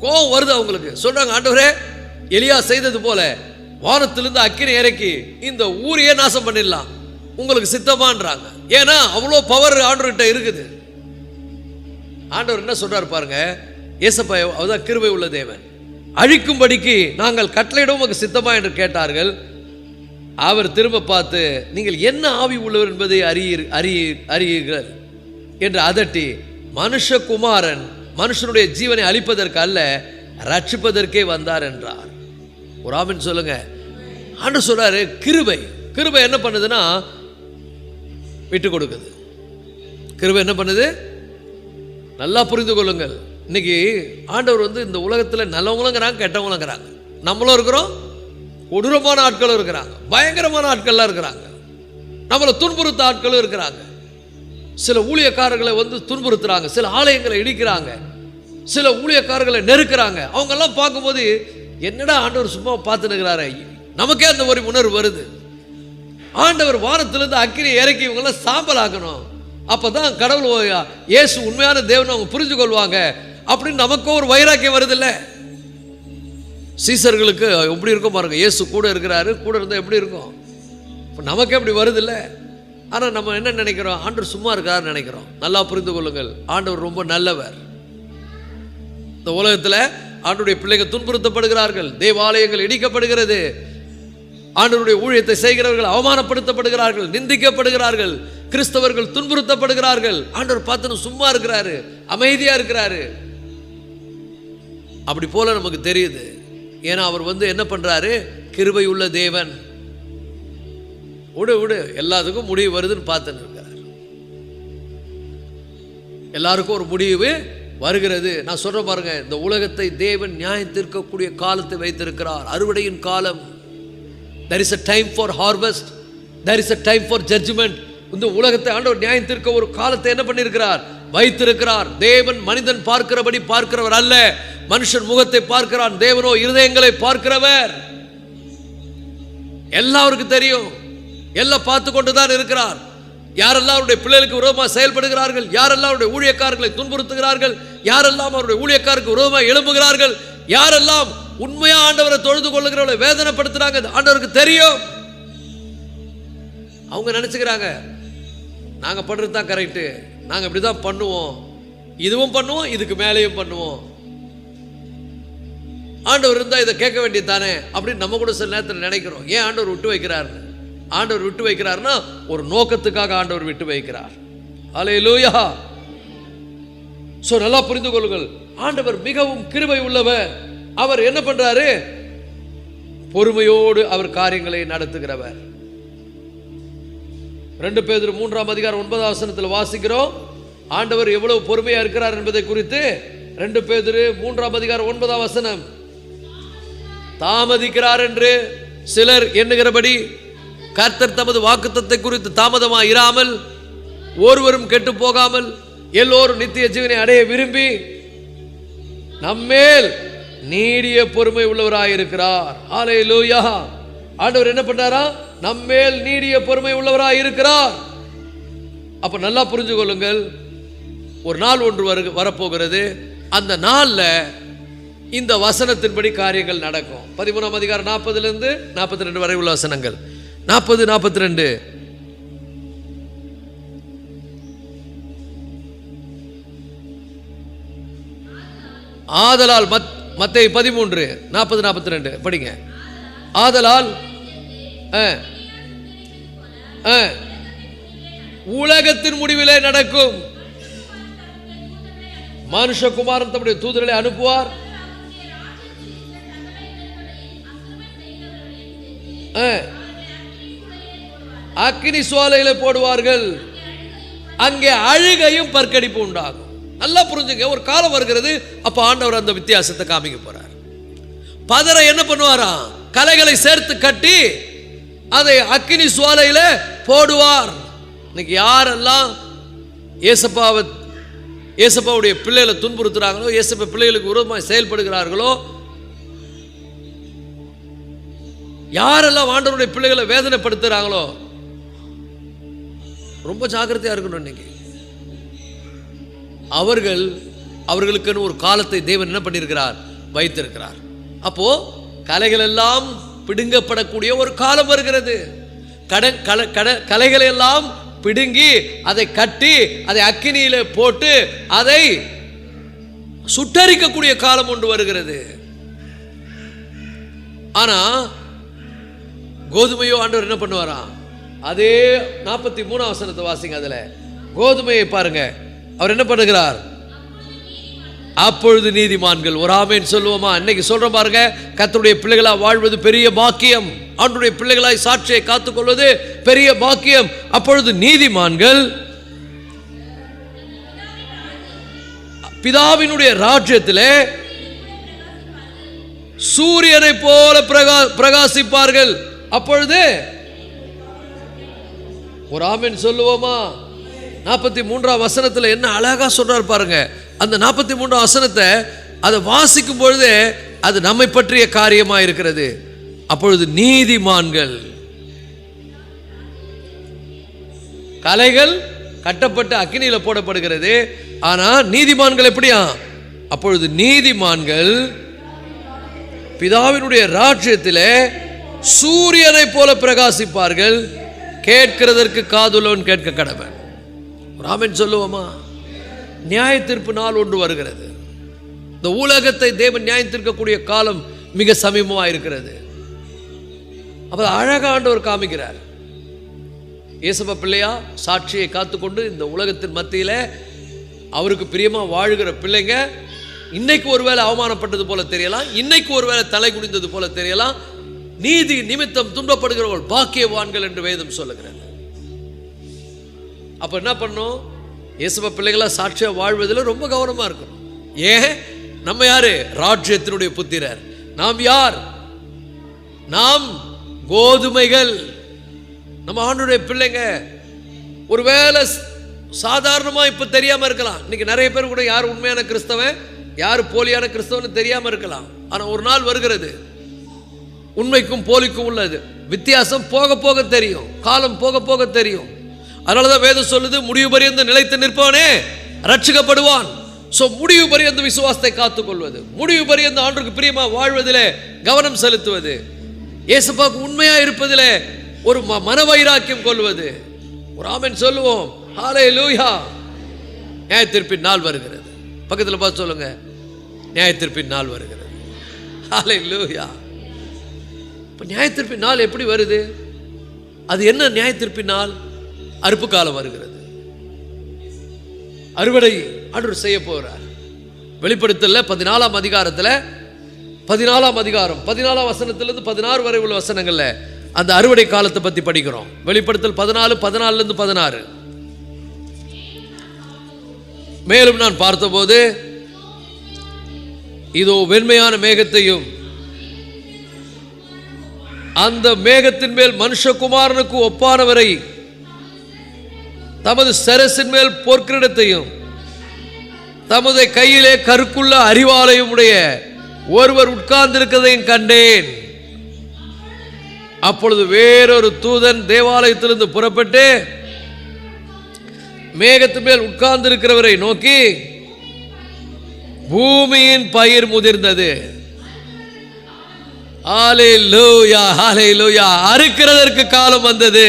கோபம் வருது அவங்களுக்கு. சொல்றாங்க, ஆண்டவரே எலியா செய்தது போல வானத்திலிருந்து அக்கினி இறக்கி இந்த ஊரையே நாசம் பண்ணிடலாம், உங்களுக்கு சித்தமான்றாங்க. ஏன்னா அவ்வளோ பவர் ஆண்டவர்கிட்ட இருக்குது. ஆண்டவர் என்ன சொல்றாரு பாருங்க, ஏசப்பா அவதான் கிருபை உள்ள தேவன், அழிக்கும்படிக்கு நாங்கள் கட்டளையிடவும் உமக்கு சித்தமா என்று கேட்டார்கள். அவர் திரும்ப பார்த்து, நீங்கள் என்ன ஆவி உள்ளவர் என்பதை அறியீர்கள் என்று அதட்டி, மனுஷகுமாரன் மனுஷனுடைய ஜீவனை அழிப்பதற்கு அல்ல ரட்சிப்பதற்கே வந்தார் என்றார். ஒரு ஆமென் சொல்லுங்க. ஆண்டவர் சொல்றாரு, கிருபை கிருபை என்ன பண்ணுதுன்னா விட்டு கொடுக்குது. கிருபை என்ன பண்ணுது? நல்லா புரிந்து கொள்ளுங்கள். இன்னைக்கு ஆண்டவர் வந்து இந்த உலகத்தில் நல்லவங்களுங்கிறாங்க, கெட்டவங்களுங்கிறாங்க. நம்மளும் இருக்கிறோம், கொடூரமான ஆட்களும் இருக்கிறாங்க, பயங்கரமான ஆட்கள்லாம் இருக்கிறாங்க, நம்மளை துன்புறுத்த ஆட்களும் இருக்கிறாங்க. சில ஊழியக்காரர்களை வந்து துன்புறுத்துறாங்க, சில ஆலயங்களை இடிக்கிறாங்க, சில ஊழியக்காரர்களை நெருக்கிறாங்க. அவங்கெல்லாம் பார்க்கும்போது என்னடா ஆண்டவர் சும்மா பார்த்துனுக்கிறாரு, நமக்கே அந்த ஒரு உணர்வு வருது. ஆண்டவர் வானத்திலிருந்து அக்கினி இறக்கி இவங்கெல்லாம் சாம்பல் ஆக்கணும், அப்பதான் கடவுள் இயேசு உண்மையான தேவன் அவங்க புரிஞ்சு கொள்வாங்க அப்படின்னு நமக்கு ஒரு வைராக்கியம் வருது இல்லை? சீசர்களுக்கு எப்படி இருக்கும் பாருங்க, இயேசு கூட இருக்கிறாரு, கூட இருந்தால் எப்படி இருக்கும்? இப்போ நமக்கு எப்படி வருது இல்லை? ஆனால் நம்ம என்ன நினைக்கிறோம்? ஆண்டவர் சும்மா இருக்காருன்னு நினைக்கிறோம். நல்லா புரிந்து கொள்ளுங்கள், ஆண்டவர் ரொம்ப நல்லவர். இந்த உலகத்தில் ஆண்டவருடைய பிள்ளைகள் துன்புறுத்தப்படுகிறார்கள், தேவாலயங்கள் இடிக்கப்படுகிறது, ஆண்டவருடைய ஊழியத்தை செய்கிறவர்கள் அவமானப்படுத்தப்படுகிறார்கள், நிந்திக்கப்படுகிறார்கள், கிறிஸ்தவர்கள் துன்புறுத்தப்படுகிறார்கள். ஆண்டவர் பார்த்து சும்மா இருக்கிறாரு, அமைதியா இருக்கிறாரு. அப்படி போல நமக்கு தெரியுது. ஏன்னா அவர் என்ன பண்றாரு? கிருபை உள்ள தேவன். விடு எல்லாத்துக்கும் முடிவு வருதுன்னு பார்த்துன்னு இருக்கார். எல்லாருக்கும் ஒரு முடிவு வருகிறது. நான் சொல்ற பாருங்க, இந்த உலகத்தை தேவன் நியாயம் தீர்க்கக்கூடிய காலத்தை வைத்திருக்கிறார். அறுவடையின் காலம். There is a time for harvest, there is a time for judgment. இந்த உலகத்தை ஆண்டவர் நியாயம் தீர்க்க ஒரு காலத்தை என்ன பண்ணியிருக்கிறார்? வைத்திருக்கிறார். தேவன் மனிதன் பார்க்கிறபடி பார்க்கிறவர் அல்ல, மனுஷன் முகத்தை பார்க்கிறான், தேவனோ இருதயங்களை பார்க்கிறவர். எல்லாருக்கும் தெரியும், எல்லாம் பார்த்து கொண்டுதான் இருக்கிறார். யாரெல்லாம் அவருடைய பிள்ளைகளுக்கு விரோதமாக செயல்படுகிறார்கள், யாரெல்லாம் அவருடைய ஊழியக்காரர்களை துன்புறுத்துகிறார்கள், யாரெல்லாம் அவருடைய ஊழியக்காரருக்கு விரோதமாக எழும்புகிறார்கள், யாரெல்லாம் உண்மையா ஆண்டவரை தொழுது கொள்ளுகிறவர்களை வேதனைப்படுத்துறாங்க, ஆண்டவருக்கு தெரியும். அவங்க நினைச்சுக்கிறாங்க, நாங்க பண்றது தான் கரெக்டு, நாங்க இப்படிதான் பண்ணுவோம், இதுவும் பண்ணுவோம், இதுக்கு மேலேயும் பண்ணுவோம், ஆண்டவர் இருந்தா இதை கேட்க வேண்டியது தானே அப்படின்னு நம்ம கூட சில நேரத்தில் நினைக்கிறோம். ஏன் ஆண்டவர் விட்டு வைக்கிறார்? ஆண்டவர் விட்டு வைக்கிறார்னா ஒரு நோக்கத்துக்காக ஆண்டவர் விட்டு வைக்கிறார். அல்லேலூயா. சோ நல்லா புரிந்து கொள்ளுங்கள், ஆண்டவர் மிகவும் கிருபை உள்ளவர். அவர் என்ன பண்றாரு? பொறுமையோடு அவர் காரியங்களை நடத்துகிறவர். 2 பேதுரு 3ஆம் அதிகாரம் 9ஆம் வசனத்தில் வாசிக்கிறோம், ஆண்டவர் எவ்வளவு பொறுமையா இருக்கிறார் என்பதை குறித்து. 2 பேதுரு 3ஆம் அதிகாரம் 9ஆம் வசனம், தாமதிக்கிறார் என்று சிலர் எண்ணுகிறபடி கர்த்தர் தமது வாக்குத்தத்தை குறித்து தாமதமாக இராமல் ஒருவரும் கெட்டு போகாமல் எல்லோரும் நித்திய ஜீவனை அடைய விரும்பி நம்மேல் நீடிய பொறுமை உள்ளவராயிருக்கிறார். அல்லேலூயா. ஆண்டவர் என்ன பண்றாரா? நம்மேல் நீடிய பொறுமை உள்ளவராயிருக்கிறார். அப்ப நல்லா புரிஞ்சு கொள்ளுங்கள், ஒரு நாள் ஒன்று வரப்போகிறது. அந்த நாள்ல இந்த வசனத்தின்படி காரியங்கள் நடக்கும். 13ஆம் அதிகாரம் 40லிருந்து 42 வரை உள்ள வசனங்கள். 40, 42. ஆதலால் மத்தேயு 13 40, 42 படிங்க. ஆதலால் உலகத்தின் முடிவிலே நடக்கும், மனுஷகுமாரன் தம்முடைய தூதர்களை அனுப்புவார், அக்கினி சுவாலையில போடுவார்கள், அங்கே அழுகையும் பற்கடிப்பு உண்டாகும். நல்லா புரிஞ்சுங்க, ஒரு காலம் வருகிறது, அப்ப ஆண்டவர் அந்த வித்தியாசத்தை காமிக்க போறார். பதரை என்ன பண்ணுவாராம்? கலைகளை சேர்த்து கட்டி அதை அக்கினி சுவாலையில போடுவார். இன்னைக்கு யாரெல்லாம் ஏசப்பாவுடைய பிள்ளைகளை துன்புறுத்துறாங்களோ, ஏசப்பா பிள்ளைகளுக்கு விரோதமாக செயல்படுகிறார்களோ, யாரெல்லாம் ஆண்டவருடைய பிள்ளைகளை வேதனைப்படுத்துறாங்களோ, ரொம்ப ஜாக்கிரதையா இருக்கணும். இன்னைக்கு அவர்களுக்குன்னு ஒரு காலத்தை தேவன் என்ன பண்ணியிருக்கிறார்? வைத்திருக்கிறார். அப்போ கலைகள் எல்லாம் பிடுங்கப்படக்கூடிய ஒரு காலம் வருகிறது. கலைகளை எல்லாம் பிடுங்கி அதை கட்டி அதை அக்கினியில போட்டு அதை சுட்டரிக்கக்கூடிய காலம் ஒன்று வருகிறது. ஆனா கோதுமையோ ஆண்டவர் என்ன பண்ணுவாராம்? அதே 43ஆம் வசனத்தை வாசிங்க. அதுல கோதுமையை பாருங்க, அவர் என்ன பண்ணுகிறார்? அப்பொழுது நீதிமான்கள். ஒரு ஆமென் சொல்லுவோமா? இன்னைக்கு சொல்றோம் பாருங்க, கர்த்தருடைய பிள்ளைகளா வாழ்வது பெரிய பாக்கியம், ஆண்டவருடைய பிள்ளைகளாய் சாட்சியை காத்துக்கொள்வது பெரிய பாக்கியம். அப்பொழுது நீதிமான்கள் பிதாவினுடைய ராஜ்யத்திலே சூரியனை போல பிரகாசிப்பார்கள். அப்பொழுது ஒரு ஆமென் சொல்லுவோமா? 43ஆம் வசனத்தில் என்ன அழகா சொல்றார் பாருங்க. அந்த 43ஆம் வசனத்தை அதை வாசிக்கும் பொழுது அது நம்மை பற்றிய காரியமா இருக்கிறது. அப்பொழுது நீதிமான்கள், கலைகள் கட்டப்பட்டு அக்கினியில போடப்படுகிறது. ஆனா நீதிமான்கள் எப்படியா? அப்பொழுது நீதிமான்கள் பிதாவினுடைய ராஜ்யத்திலே சூரியனை போல பிரகாசிப்பார்கள். கேட்கிறதற்கு காதுள்ளவன் கேட்க கடவன். ஆமென் சொல்லுவோமா? நியாய தீர்ப்பு நாள் ஒன்று வருகிறது. இந்த உலகத்தை தேவன் நியாயத்திற்கக்கூடிய காலம் மிக சமீபமாக இருக்கிறது. அப்ப அழகா ஆண்டவர் காமிக்கிறார். இயேசுப பிள்ளையா சாட்சியை காத்துக்கொண்டு இந்த உலகத்தின் மத்தியில அவருக்கு பிரியமா வாழுகிற பிள்ளைங்க இன்னைக்கு ஒருவேளை அவமானப்பட்டது போல தெரியலாம், இன்னைக்கு ஒருவேளை தலை குனிந்தது போல தெரியலாம். நீதி நிமித்தம் துன்பப்படுகிறவர்கள் பாக்கியவான்கள் என்று வேதம் சொல்லுகிறது. அப்ப என்ன பண்ணும்? இயேசுப பிள்ளைகளா சாட்சியா வாழ்வதில் ரொம்ப கவனமா இருக்கணும். ஏன்? நம்ம யாரு? ராஜ்யத்தினுடைய புத்திரர். நாம் யார்? நாம் கோதுமைகள். நம்ம ஆண்டவருடைய பிள்ளைங்க. ஒருவேளை சாதாரணமா இப்ப தெரியாம இருக்கலாம். இன்னைக்கு நிறைய பேர் கூட யார் உண்மையான கிறிஸ்தவன் யார் போலியான கிறிஸ்தவன் தெரியாம இருக்கலாம். ஆனா ஒரு நாள் வருகிறது, உண்மைக்கும் போலிக்கும் உள்ளது வித்தியாசம் போக போக தெரியும், காலம் போக போக தெரியும். அதனாலதான் வேதம் சொல்லுது, முடிவு பரியந்த நிலைத்து நிற்பவனே ரட்சிக்கப்படுவான். சோ முடிவு பரியந்த விசுவாசத்தை காத்துக்கொள்வது, முடிவு பரியந்த ஆண்டவருக்கு பிரியமா வாழ்வதிலே கவனம் செலுத்துவது, இயேசுவுக்கு உண்மையா இருப்பதிலே ஒரு மனவைராக்கியம் கொள்வது. ஒரு ஆமென் சொல்லுவோம். ஹல்லேலூயா. நியாயத்தீர்ப்பின் நாள் வருகிறது. பக்கத்தில் பார்த்து சொல்லுங்க, நியாயத்தீர்ப்பின் நாள் வருகிறது. ஹல்லேலூயா. இப்போ நியாயத்தீர்ப்பின் நாள் எப்படி வருது? அது என்ன நியாயத்தீர்ப்பின் நாள்? அறுப்பு காலம் வருகிறது. அறுவடை ஆண்டவர் செய்ய போகிறார். வெளிப்படுத்தல 14ஆம் அதிகாரத்தில் 14ஆம் அதிகாரம் 14ஆம் வசனத்திலிருந்து 16 வரை உள்ள வசனங்கள்ல அந்த அறுவடை காலத்தை பத்தி படிக்கிறோம். வெளிப்படுத்தல் 14 16. மேலும் நான் பார்த்தபோது இதோ வெண்மையான மேகத்தையும் அந்த மேகத்தின் மேல் மனுஷகுமாரனுக்கு ஒப்பானவரை தமது சரசின் மேல் பொற்கிரீடத்தையும் தமது கையிலே கருக்குள்ள அரிவாளையும் உடைய ஒருவர் உட்கார்ந்திருக்கிறதையும் கண்டேன். அப்பொழுது வேறொரு தூதன் தேவாலயத்திலிருந்து புறப்பட்டு மேகத்தின் மேல் உட்கார்ந்திருக்கிறவரை நோக்கி, பூமியின் பயிர் முதிர்ந்தது, ஹல்லேலூயா ஹல்லேலூயா, அறுக்கிறதற்கு காலம் வந்தது,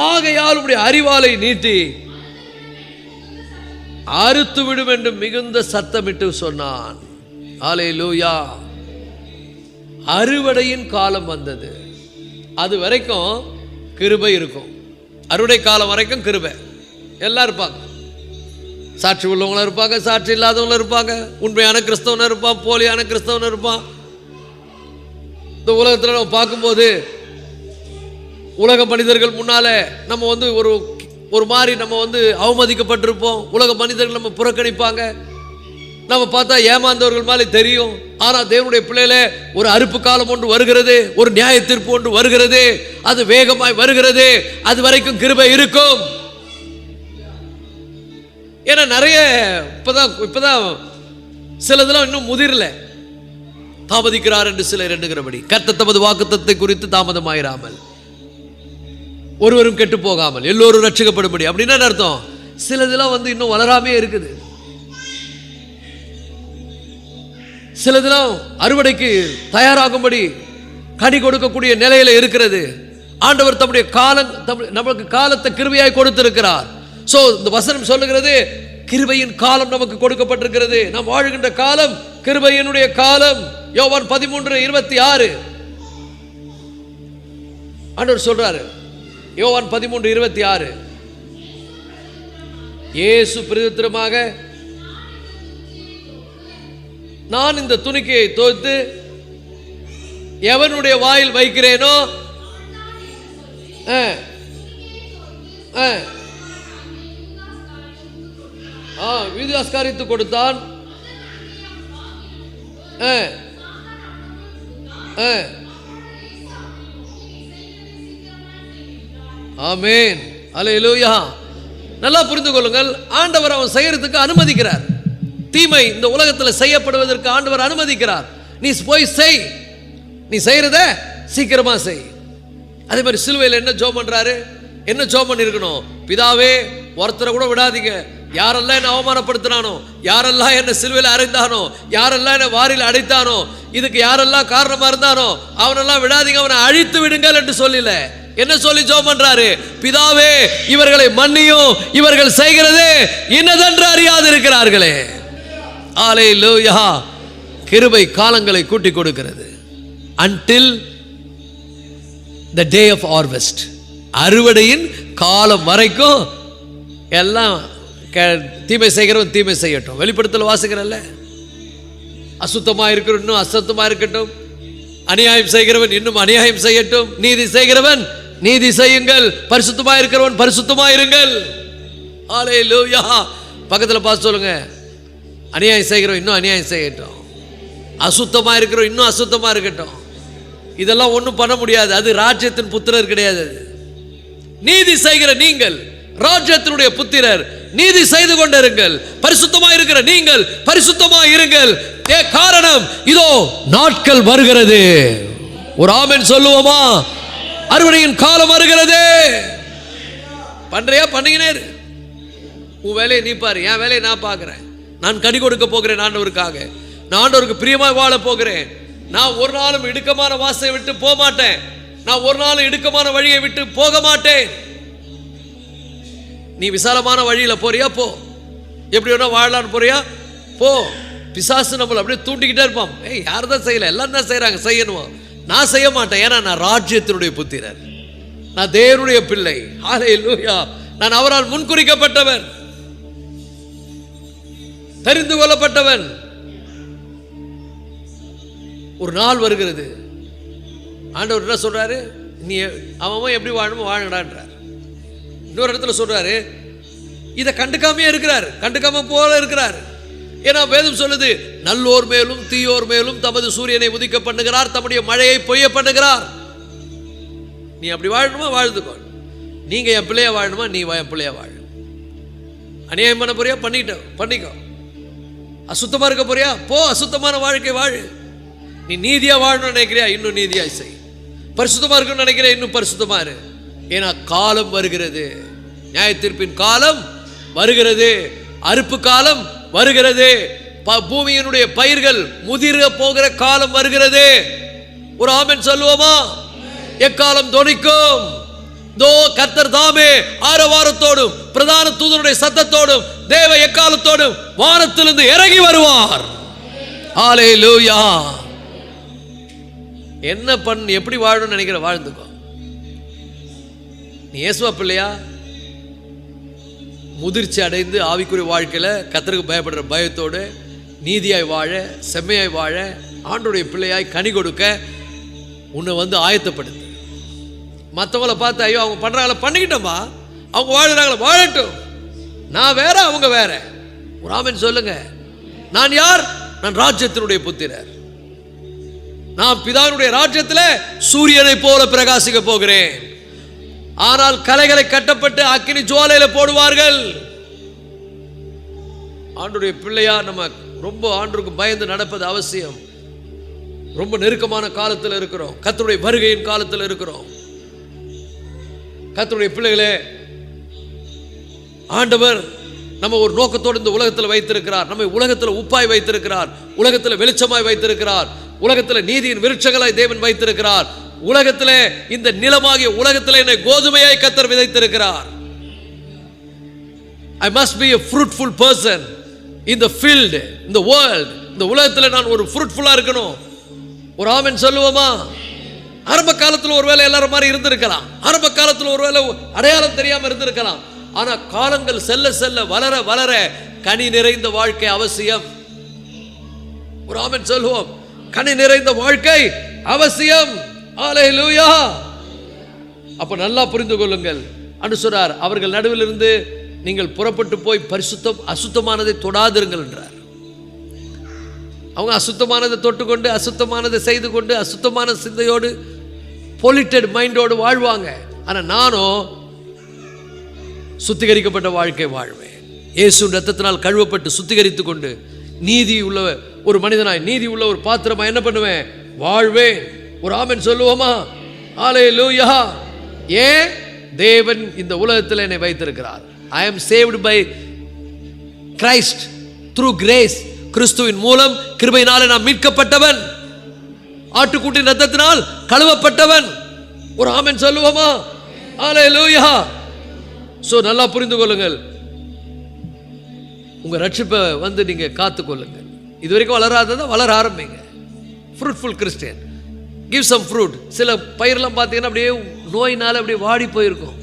ஆகையால் உம்முடைய அரிவாளை நீட்டி அறுத்து விடும் என்று மிகுந்த சத்தமிட்டு சொன்னான். ஹல்லேலூயா. அறுவடையின் காலம் வந்தது. அது வரைக்கும் கிருபை இருக்கும். அறுவடை காலம் வரைக்கும் கிருபை. எல்லாம் இருப்பாங்க, சாட்சி உள்ளவங்களும் இருப்பாங்க, சாட்சி இல்லாதவங்களும் இருப்பாங்க, உண்மையான கிறிஸ்தவனும் இருப்பான், போலியான கிறிஸ்தவனும் இருப்பான். இந்த உலகத்தில் நம்ம பார்க்கும்போது உலக மனிதர்கள் முன்னால நம்ம ஒரு மாதிரி நம்ம அவமதிக்கப்பட்டிருப்போம். உலக மனிதர்கள் நம்ம புறக்கணிப்பாங்க. நம்ம பார்த்தா ஏமாந்தவர்கள் மாதிரி தெரியும். ஆனா தேவனுடைய பிள்ளையிலே ஒரு அறுப்பு காலம் ஒன்று வருகிறது, ஒரு நியாய தீர்ப்பு ஒன்று வருகிறது. அது வேகமாய் வருகிறது. அது வரைக்கும் கிருபை இருக்கும். ஏன்னா நிறைய இப்பதான் சிலதெல்லாம் இன்னும் முதிரல, தாமதிக்கிறார் என்று சிலர் எண்ணுகிறபடி. கர்த்தர் தமது வாக்குத்தத்தத்தை குறித்து தாமதமாயிராமல் ஒருவரும் கெட்டு போகாமல் எல்லோரும் ரட்சிக்கப்படும்படி. அப்படின்னா அர்த்தம், சிலதெல்லாம் இன்னும் வளராமே இருக்குது. சிலதெல்லாம் அறுவடைக்கு தயாராகும்படி கனி கொடுக்கக்கூடிய நிலையில இருக்கிறது. ஆண்டவர் தம்முடைய நமக்கு காலத்தை கிருபையாய் கொடுத்திருக்கிறார். சோ இந்த வசனம் சொல்லுகிறது, கிருபையின் காலம் நமக்கு கொடுக்கப்பட்டிருக்கிறது. நாம் வாழ்கின்ற காலம் கிருபையினுடைய காலம். யோவான் 13:26 ஆண்டவர் சொல்றாரு. யோவான் 13:26 இயேசு பிரதித்திரமாக, நான் இந்த துணிக்கையை தோய்த்து எவனுடைய வாயில் வைக்கிறேனோ விதியாஸ்காரித்து கொடுத்தான். ஆமென் அல்லேலூயா. நல்லா புரிந்து கொள்ளுங்கள், ஆண்டவர் அவன் செய்யறதுக்கு அனுமதிக்கிறார். தீமை இந்த உலகத்தில் செய்யப்படுவதற்கு ஆண்டவர் அனுமதிக்கிறார். நீ போய் செய், நீ செய்யறத சீக்கிரமா செய். அதே மாதிரி சிலுவையில் என்ன ஜெபம் பண்றாரு? என்ன ஜெபம் பண்ணிருக்கணும்? பிதாவே, ஒருத்தரை கூட விடாதீங்க. யாரெல்லாம் என்ன அவமானப்படுத்தினானோ, யாரெல்லாம் என்ன சிலுவையில் அறைந்தானோ, யாரெல்லாம் என்ன வாரில் அடைத்தானோ, இதுக்கு யாரெல்லாம் காரணமா இருந்தானோ அவனெல்லாம் விடாதீங்க, அவனை அழித்து விடுங்கள் என்று சொல்லல. என்ன சொல்லி ஜெபம் பண்றாரு? பிதாவே, இவர்களை மன்னியும், இவர்கள் செய்கிறது இன்னதென்று அறியாது இருக்கிறார்களே. ஹல்லேலூயா. கிருபை காலங்களை கூட்டி கொடுக்கிறது. until the day of harvest, அறுவடையின் காலம் வரைக்கும் எல்லாம் தீமை செய்கிறவன் தீமை செய்யட்டும். வெளிப்படுத்தல் வாசிக்கிறல்ல, அசுத்தமாக இருக்கிறவன் இன்னும் அசுத்தமாக இருக்கட்டும், அநியாயம் செய்கிறவன் இன்னும் அநியாயம் செய்யட்டும், நீதி செய்கிறவன் நீதி செய்யுங்கள், பரிசுத்தமாக இருக்கிறவன் பரிசுத்தமாக இருங்கள். ஹல்லேலூயா. பக்கத்தில் பார்த்து சொல்லுங்க, அநியாயம் செய்கிறவன் இன்னும் அநியாயம் செய்யட்டும், அசுத்தமாக இருக்கிறவன் இன்னும் அசுத்தமாக இருக்கட்டும். இதெல்லாம் ஒன்றும் பண்ண முடியாது. அது ராஜ்யத்தின் புத்திரர் கிடையாது. நீதி செய்கிற நீங்கள் ராஜ்யத்தினுடைய புத்திரர், நீதி செய்து கொண்டிருங்கள். பரிசுத்தமாக இருக்கிற நீங்கள் பரிசுத்தமாக இருங்கள். காரணம், இதோ நாட்கள் வருகிறது. ஒரு ஆமென் சொல்லுவோமா? அறுவடையின் காலம் வருகிறது. பண்றியா? பண்ணிக்கினே இரு. உன் வேலையை நீ பாரு, என் வேலையை நான் பார்க்கிறேன். நான் கனி கொடுக்க போகிறேன் ஆண்டவருக்காக. நான் ஆண்டவருக்கு பிரியமாய் வாழ போகிறேன். நான் ஒரு நாளும் இடுக்கமான வாசலை விட்டு போக மாட்டேன். நான் ஒரு நாளும் இடுக்கமான வழியை விட்டு போக மாட்டேன். நீ விசாலமான வழியில போறியா? போ. எப்படி வேணா வாழலான்னு போறியா? போ. பிசாசு நம்மளை அப்படியே தூண்டிக்கிட்டே இருப்பான். ஏய், யார் தான் செய்யல, எல்லாம் தான் செய்யறாங்க, செய்யணுமா? நான் செய்ய மாட்டேன். ஏன்னா நான் ராஜ்யத்தினுடைய புத்திரர், நான் தேவனுடைய பிள்ளை. ஹல்லேலூயா. நான் அவரால் முன்குறிக்கப்பட்டவன், தெரிந்து கொள்ளப்பட்டவன். ஒரு நாள் வருகிறது, ஆண்டவர் என்ன சொல்றாரு? நீ அவன் எப்படி வாழணுமோ வாழடான்றார். இன்னொரு இடத்துல சொல்றாரு, இதை கண்டுக்காமே இருக்கிறார், கண்டுக்காம போல இருக்கிறார். ஏன்னா வேதம் சொல்லுது, நல்லோர் மேலும் தீயோர் மேலும் தமது சூரியனை உதிக்க பண்ணுகிறார், தம்முடைய மழையை பொய்ய பண்ணுகிறார். நீ அப்படி வாழணுமா வாழ்ந்துக்கோ. நீங்க என் பிள்ளையா வாழணுமா? நீ என் பிள்ளையா வாழ. அநியாயம் பண்ண போறியா? பண்ணிக்கோ. அசுத்தமா இருக்க போறியா? போ, அசுத்தமான வாழ்க்கை வாழு. நீ நீதியா வாழணும்னு நினைக்கிறியா? இன்னும் நீதியா செய். பரிசுத்தமா இருக்கணும்னு நினைக்கிறியா? இன்னும் பரிசுத்தமா இரு. ஏன்னா காலம் வருகிறது, நியாய தீர்ப்பின் காலம் வருகிறது, அறுப்பு காலம் வருகிறது, பூமியினுடைய பயிர்கள் முதிர போகிற காலம் வருகிறது. ஒரு ஆமென் சொல்லுவோமா? எக்காலம் தொனிக்கும், தோ கர்த்தர் தாமே ஆரவாரத்தோடும் பிரதான தூதனுடைய சத்தத்தோடும் தேவ எக்காலத்தோடும் வானத்திலிருந்து இறங்கி வருவார். ஹல்லேலூயா. என்ன எப்படி வாழணும்னு நினைக்கிற? வாழ்ந்துக்கோ. நீ இயேசுவா பிள்ளையா? முதிர்ச்சி அடைந்து ஆவிக்குரிய வாழ்க்கையில் கர்த்தருக்கு பயப்படுற பயத்தோடு நீதியாய் வாழ, செம்மையாய் வாழ, ஆண்டோடைய பிள்ளையாய் கனி கொடுக்க உன்னை ஆயத்தப்படுத்து. மற்றவங்கள பார்த்து ஐயோ அவங்க பண்ணுறாங்கள, பண்ணிக்கிட்டோமா, அவங்க வாழுறாங்களா, வாழட்டும். நான் வேற, அவங்க வேற. ஒரு ஆமென் சொல்லுங்க. நான் யார்? நான் ராஜ்யத்தினுடைய புத்திரர். நான் பிதாவுடைய ராஜ்யத்தில் சூரியனை போல பிரகாசிக்க போகிறேன். ஆனால் கலைகளை கட்டப்பட்டு அக்கினி ஜுவாலையில போடுவார்கள். ஆண்டவருடைய பிள்ளையா நம்ம ரொம்ப ஆண்டவருக்கு பயந்து நடப்பது அவசியம். ரொம்ப நெருக்கமான காலத்தில் இருக்கிறோம், கர்த்தருடைய வருகையின் காலத்தில் இருக்கிறோம். கர்த்தருடைய பிள்ளைகளே, ஆண்டவர் நம்ம ஒரு நோக்கத்தோடு இந்த உலகத்தில் வைத்திருக்கிறார். நம்மை உலகத்தில் உப்பாய் வைத்திருக்கிறார், உலகத்தில் வெளிச்சமாய் வைத்திருக்கிறார், உலகத்தில் நீதியின் விருட்சங்களாய் தேவன் வைத்திருக்கிறார். உலகத்தில் இந்த நிலமாகிய உலகத்தில் என்னை கோதுமையாய் கர்த்தர் விதைத்திருக்கிறார். I must be a fruitful person in the field, in the world. இந்த உலகத்தில் நான் ஒரு ஃப்ரூட்ஃபுல்லா இருக்கணும். ஒரு ஆமென் சொல்லுவோமா? ஆரம்ப காலத்தில் ஒருவேளை எல்லாரும் மாதிரி இருந்திருக்கலாம், ஆரம்ப காலத்தில் ஒருவேளை அடையாளம் தெரியாம இருந்திருக்கலாம். ஆனா காலங்கள் செல்ல செல்ல வளர வளர கனி நிறைந்த வாழ்க்கை அவசியம். ஒரு ஆமென் சொல்லுவோம். கனி நிறைந்த வாழ்க்கை அவசியம். ஹல்லேலூயா. அப்ப நல்லா புரிந்து கொள்ளுங்கள். அன்று சொல்றார், அவர்கள் நடுவில் இருந்து நீங்கள் புறப்பட்டு போய் பரிசுத்தம் அசுத்தமானதை தொடாதிருங்கள் என்றார். அவங்க அசுத்தமானதை தொட்டுக்கொண்டு, அசுத்தமானதை செய்து கொண்டு, அசுத்தமான சிந்தையோடு, பொலிட்டட் மைண்டோடு வாழ்வாங்க. ஆனா நானும் சுத்திகரிக்கப்பட்ட வாழ்க்கை வாழ்வேன். இயேசு ரத்தத்தினால் கழுவப்பட்டு சுத்திகரித்து கொண்டு நீதி உள்ள ஒரு மனிதனாய், நீதி உள்ள ஒரு பாத்திரமா என்ன பண்ணுவேன்? வாழ்வேன். ஒரு ஆமென் சொல்லுவோமா? ஹல்லேலூயா. ஏன்? தேவன் இந்த உலகத்தில் என்னை வைத்திருக்கிறார். I am saved by Christ through grace. கிறிஸ்துவின் மூலம் கிருபையினாலே நான் மீட்கப்பட்டவன், ஆட்டுக்குட்டியின் இரத்தத்தினால் கழுவப்பட்டவன். ஒரு ஆமென் சொல்லுவோமா? ஹல்லேலூயா. சோ நல்லா புரிந்து கொள்ளுங்கள், உங்க ரட்சிப்பை வந்து நீங்க காத்துக்கொள்ளுங்கள். இதுவரைக்கும் வளராததை வளர ஆரம்பிங்க. Fruitful Christian, give some fruit. சில பயிரெல்லாம் பார்த்தீங்கன்னா அப்படியே நோயினால அப்படியே வாடி போயிருக்கும்.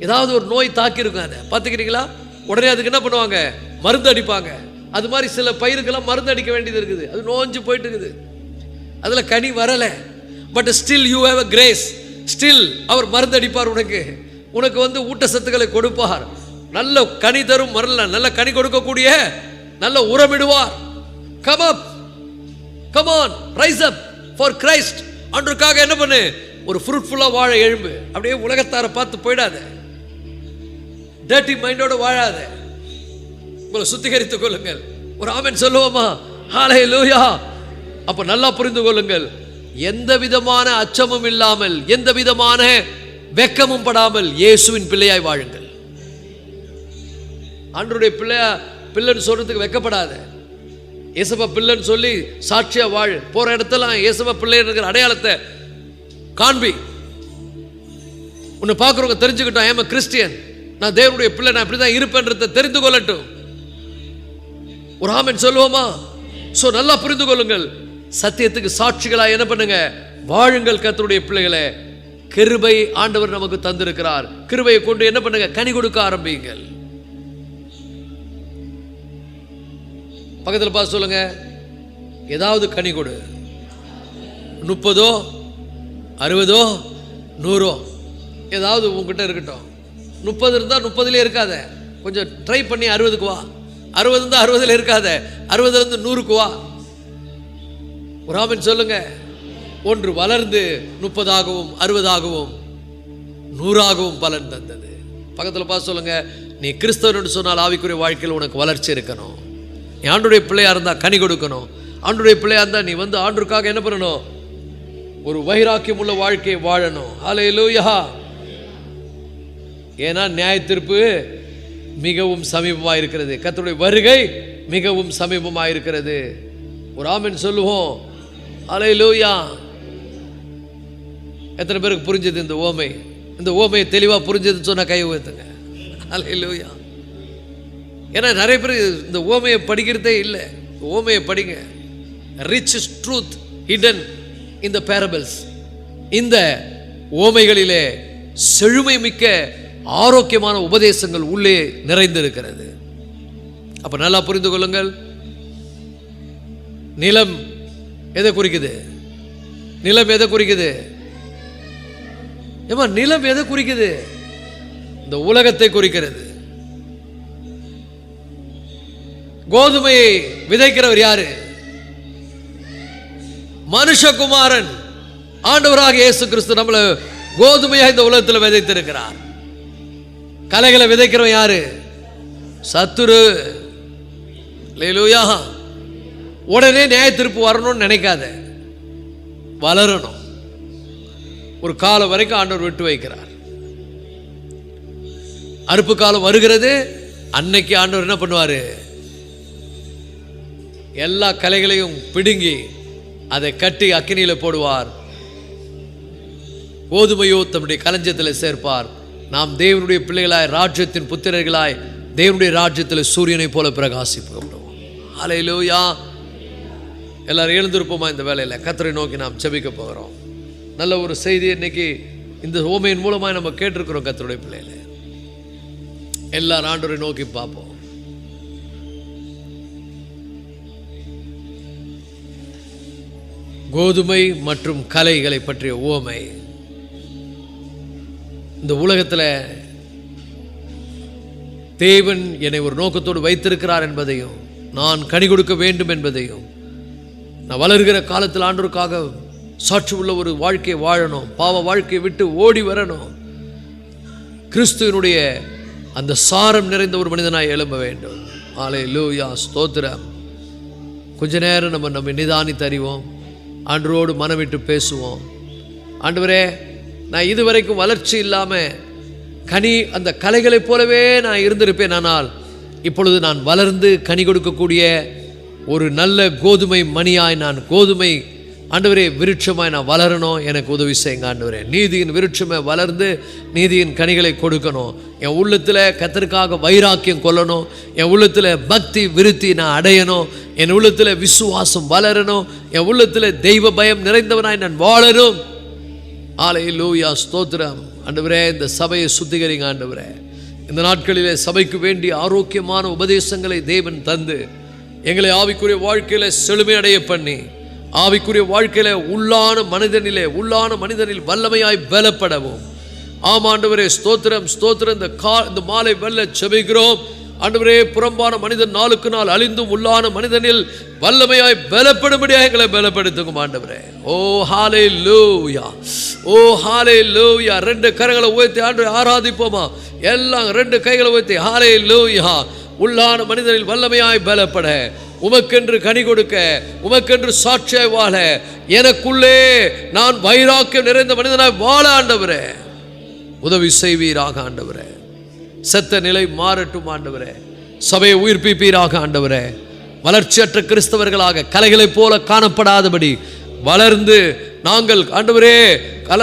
ஏதாவது ஒரு நோய் தாக்கியிருக்கும், அதை பார்த்துக்கிறீங்களா? உடனே அதுக்கு என்ன பண்ணுவாங்க? மருந்து அடிப்பாங்க. அது மாதிரி சில பயிருக்கெல்லாம் மருந்து அடிக்க வேண்டியது இருக்குது. அது நோஞ்சு போயிட்டு இருக்குது, அதில் கனி வரலை. But still you have a grace. Still அவர் மருந்து அடிப்பார். உனக்கு வந்து ஊட்டச்சத்துக்களை கொடுப்பார். நல்ல கனி தரும் மரல, நல்ல கனி கொடுக்கக்கூடிய நல்ல உரமிடுவார். Come up, come on, rise up for Christ. அன்றுக்காக என்ன பண்ணு? ஒரு ஃப்ரூட்ஃபுல்லா வாழ எழும்பு. அப்படியே உலகத்தார பார்த்து போயிடாத, டர்ட்டி மைண்டோட வாழாத. உங்களை சுத்திகரித்துக் கொள்ளுங்கள். ஒரு ஆமென் சொல்லுவோமா? ஹல்லேலூயா. அப்ப நல்லா புரிந்து கொள்ளுங்கள், எந்த விதமான அச்சமும் இல்லாமல், எந்த விதமான வெக்கமும் படாமல் இயேசுவின் பிள்ளையாய் வாழுங்கள். ஆண்டவருடைய பிள்ளைன்னு சொல்றதுக்கு வெக்கப்படாத. இயேசுவ பிள்ளைன்னு சொல்லி சாட்சியா வாழ். போற இடத்துல இயேசுவ பிள்ளை இருக்கிற அடையாளத்தை காண்பி. உன்னை பார்க்குறவங்க தெரிஞ்சுக்கிட்டோம், ஐ அம் எ கிறிஸ்டியன், நான் தேவனுடைய பிள்ளை, நான் இப்படிதான் இருப்பேன்றதை தெரிந்து கொள்ளட்டும். ஒரு ஆமென் சொல்லுவோமா? சோ நல்லா புரிந்து கொள்ளுங்கள், சத்தியத்துக்கு சாட்சிகளா என்ன பண்ணுங்க? வாழுங்கள் கர்த்தருடைய பிள்ளைகளே. கிருபை ஆண்டவர் நமக்கு தந்திருக்கிறார். கிருபையை கொண்டு என்ன பண்ணுங்க? கனி கொடுக்க ஆரம்பியுங்கள். பக்கத்தில் பார்த்து சொல்லுங்க, ஏதாவது கனி கொடு. 30, 60, 100 ஏதாவது உங்ககிட்ட இருக்கட்டும். 30 இருந்தால் 30லே இருக்காத, கொஞ்சம் ட்ரை பண்ணி 60க்கு வா. 60 இருந்தால் 60ல் இருக்காத, 60லேருந்து 100க்கு வா. ஒரு ஆமென் சொல்லுங்க. ஒன்று வளர்ந்து 30ஆகவும் 60ஆகவும் 100ஆகவும் பலன் தந்தது. பக்கத்தில் பார்த்து சொல்லுங்க, நீ கிறிஸ்தவன் சொன்னால் ஆவிக்குரிய வாழ்க்கையில் உனக்கு வளர்ச்சி இருக்கணும். நீ ஆண்டவருடைய பிள்ளையா இருந்தால் கனி கொடுக்கணும். ஆண்டவருடைய பிள்ளையா இருந்தால் நீ வந்து ஆண்டவருக்காக என்ன பண்ணணும்? ஒரு வைராக்கியம் உள்ள வாழ்க்கையை வாழணும். ஹல்லேலூயா. ஏன்னா நியாய தீர்ப்பு மிகவும் சமீபமாக இருக்கிறது. கர்த்தருடைய வருகை மிகவும் சமீபமாக இருக்கிறது. ஒரு ஆமென் சொல்லுவோம். ஹல்லேலூயா. எத்தனை பேருக்கு புரிஞ்சது இந்த ஓமை? இந்த ஓமையை தெளிவாக புரிஞ்சதுன்னு சொன்னால் கை உயர்த்துங்க. ஹல்லேலூயா. ஏன்னா நிறைய பேர் இந்த ஓமையை படிக்கிறதே இல்லை. ஓமையை படிங்க. ரிச் ட்ரூத் ஹிடன் இன் த பேரபிள்ஸ். இந்த ஓமைகளிலே செழுமை மிக்க ஆரோக்கியமான உபதேசங்கள் உள்ளே நிறைந்திருக்கிறது. அப்ப நல்லா புரிந்து கொள்ளுங்கள். நிலம் எதை குறிக்குது? நிலம் எதை குறிக்குது? ஏமா நிலம் எதை குறிக்குது? இந்த உலகத்தை குறிக்கிறது. கோதுமையை விதைக்கிறவர் யாரு? மனுஷகுமாரன் ஆண்டவராக இயேசு கிறிஸ்து நம்மள கோதுமையா இந்த உலகத்தில் விதைத்திருக்கிறார். கலைகளை விதைக்கிறவன் யாரு? சத்துரு. அல்லேலூயா. உடனே நியாய தீர்ப்பு வரணும்னு நினைக்காத, வளரணும். ஒரு காலம் வரைக்கும் ஆண்டவர் விட்டு வைக்கிறார். அறுப்பு காலம் வருகிறது. அன்னைக்கு ஆண்டவர் என்ன பண்ணுவாரு? எல்லா கலைகளையும் பிடுங்கி அதை கட்டி அக்கினியில போடுவார். கோதுமையோ தம்முடைய களஞ்சத்தில் சேர்ப்பார். நாம் தேவனுடைய பிள்ளைகளாய், ராஜ்யத்தின் புத்திரர்களாய், தேவனுடைய ராஜ்யத்தில் சூரியனை போல பிரகாசிப்போம். ஹல்லேலூயா. எல்லாரும் எழுந்திருப்போமா? இந்த வேலையில் கர்த்தரை நோக்கி நாம் ஜெபிக்க போகிறோம். நல்ல ஒரு செய்தி இன்னைக்கு இந்த ஓமையின் மூலமாக நம்ம கேட்டிருக்கிறோம். கர்த்தருடைய பிள்ளைகளை எல்லாரும் ஆண்டவரை நோக்கி பார்ப்போம். கோதுமை மற்றும் கலைகளை பற்றிய ஓமை. இந்த உலகத்தில் தேவன் என்னை ஒரு நோக்கத்தோடு வைத்திருக்கிறார் என்பதையும், நான் கனி கொடுக்க வேண்டும் என்பதையும், நான் வளர்கிற காலத்தில் ஆண்டவருக்காக சாட்சி உள்ள ஒரு வாழ்க்கையை வாழணும், பாவ வாழ்க்கையை விட்டு ஓடி வரணும், கிறிஸ்துவனுடைய அந்த சாரம் நிறைந்த ஒரு மனிதனாய் எழும்ப வேண்டும். ஹல்லேலூயா. ஸ்தோத்திரம். கொஞ்ச நேரம் நம்ம நிதானித்து அறிவோம். ஆண்டவரோடு மனமிட்டு பேசுவோம். ஆண்டவரே, நான் இதுவரைக்கும் வளர்ச்சி இல்லாமல் அந்த கலைகளைப் போலவே நான் இருந்திருப்பேன். ஆனால் இப்பொழுது நான் வளர்ந்து கனி கொடுக்கக்கூடிய ஒரு நல்ல கோதுமை மணியாய், நான் கோதுமை ஆண்டவரே விருட்சமாய் நான் வளரணும், எனக்கு உதவி செய்யுங்க ஆண்டவரே. நீதியின் விருட்சமாய் வளர்ந்து நீதியின் கனிகளை கொடுக்கணும். என் உள்ளத்தில் கர்த்தருக்காக வைராக்கியம் கொள்ளணும். என் உள்ளத்தில் பக்தி விருத்தி நான் அடையணும். என் உள்ளத்தில் விசுவாசம் வளரணும். என் உள்ளத்தில் தெய்வ பயம் நிறைந்தவனாய் நான் வாழணும். ஹல்லேலூயா, ஸ்தோத்திரம். ஆண்டவரே, இந்த சபையை சுத்திகரிங்க ஆண்டவரே. இந்த நாட்களிலே சபைக்கு வேண்டிய ஆரோக்கியமான உபதேசங்களை தேவன் தந்து எங்களை ஆவிக்குரிய வாழ்க்கையில செழுமை அடைய பண்ணி, ஆவிக்குரிய வாழ்க்கையில உள்ளான மனிதனில் வல்லமையாய் பலப்படவும். ஆம் ஆண்டவரே, ஸ்தோத்திரம் ஸ்தோத்திரம். இந்த மாலை வெல்ல செபிக்கிறோம் ஆண்டவரே. புறம்பான மனிதன் நாளுக்கு நாள் அழிந்தும் உள்ளான மனிதனில் வல்லமையாய் பலப்படும்படியாக எங்களை பலப்படுத்துங்க ஆண்டவரே. ஓ ஹல்லேலூயா, ஓ ஹல்லேலூயா. 2 கரங்களை உயர்த்தி ஆண்டவரை ஆராதிப்போமா? எல்லாம் 2 கைகளை உயர்த்தி ஹல்லேலூயா. உள்ளான மனிதனில் வல்லமையாய் பலப்பட, உமக்கென்று கனி கொடுக்க, உமக்கென்று சாட்சியாய் வாழ, எனக்குள்ளே நான் வைராக்கியம் நிறைந்த மனிதனாய் வாழ ஆண்டவரே உதவி செய்வீராக ஆண்டவரே. செத்த நிலை மாறட்டும் ஆண்டவரே. சபையை உயிர்ப்பிப்பீராக ஆண்டவரே. வளர்ச்சியற்ற கிறிஸ்தவர்களாக கலைகளைப் போல காணப்படாதபடி வளர்ந்து நாங்கள் ஆண்டவரே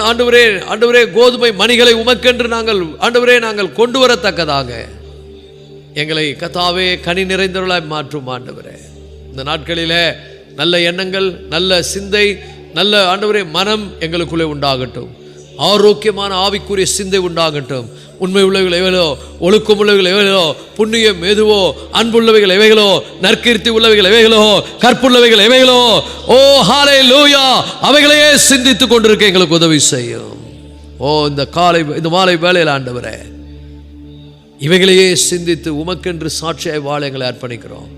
ஆண்டவரே ஆண்டவரே கோதுமை மணிகளை உமக்கென்று நாங்கள் கொண்டு வரத்தக்கதாக எங்களை கர்த்தாவே கனி நிறைந்தவர்களாய் மாற்றும் ஆண்டவரே. இந்த நாட்களிலே நல்ல எண்ணங்கள், நல்ல சிந்தை, நல்ல ஆண்டவரே மனம் எங்களுக்குள்ளே உண்டாகட்டும். ஆரோக்கியமான ஆவிக்குரிய சிந்தை உண்டாகட்டும். உண்மை உள்ளவைகள் எவைகளோ, ஒழுக்கம் உள்ளவைகள் எவைகளோ, புண்ணியம் எதுவோ, அன்புள்ளவைகள் எவைகளோ, நற்கீர்த்தி உள்ளவைகள் எவைகளோ, கற்புள்ளவைகள் எவைகளோ, ஓ ஹல்லேலூயா, அவைகளையே சிந்தித்துக் கொண்டிருக்க எங்களுக்கு உதவி செய்யும். ஓ இந்த மாலை வேளையில் ஆண்டவரே இவைகளையே சிந்தித்து உமக்கென்று சாட்சியாய் வாழ எங்களை அர்ப்பணிக்கிறோம்.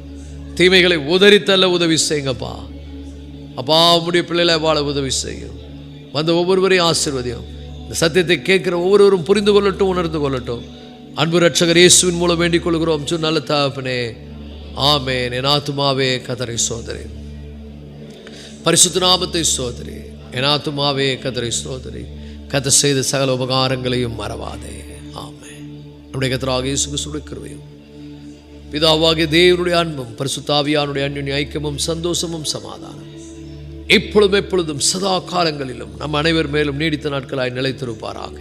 தீமைகளை உதறித்தள்ள உதவி செய்யுங்கப்பா. அப்பா, உம்முடைய பிள்ளைகளை வாழ உதவி செய்யும். வந்த ஒவ்வொருவரையும் ஆசீர்வதியும். இந்த சத்தியத்தை கேட்கிற ஒவ்வொருவரும் புரிந்து கொள்ளட்டும், உணர்ந்து கொள்ளட்டும். அன்பு ரட்சகர் இயேசுவின் மூலம் வேண்டிக் கொள்கிறோம் நல்ல தகப்பனே, ஆமென். என் ஆத்துமாவே கர்த்தரை சோதரி, பரிசுத்த நாமத்தை சோதரி. என் ஆத்துமாவே கர்த்தரை சோதரி, கர்த்தர் செய்த சகல உபகாரங்களையும் மறவாதே. ஆமென். நம்முடைய கர்த்தராகிய இயேசு கிறிஸ்துவின் கிருபையும் பிதாவாகிய தேவனுடைய அன்பும் பரிசுத்த ஆவியானுடைய அன்யோன்ய ஐக்கியமும் சந்தோஷமும் சமாதானம் எப்பொழுதும் சதா காலங்களிலும் நம் அனைவர் மேலும் நீடித்த நாட்களாய் நிலைத்திருப்பாராக.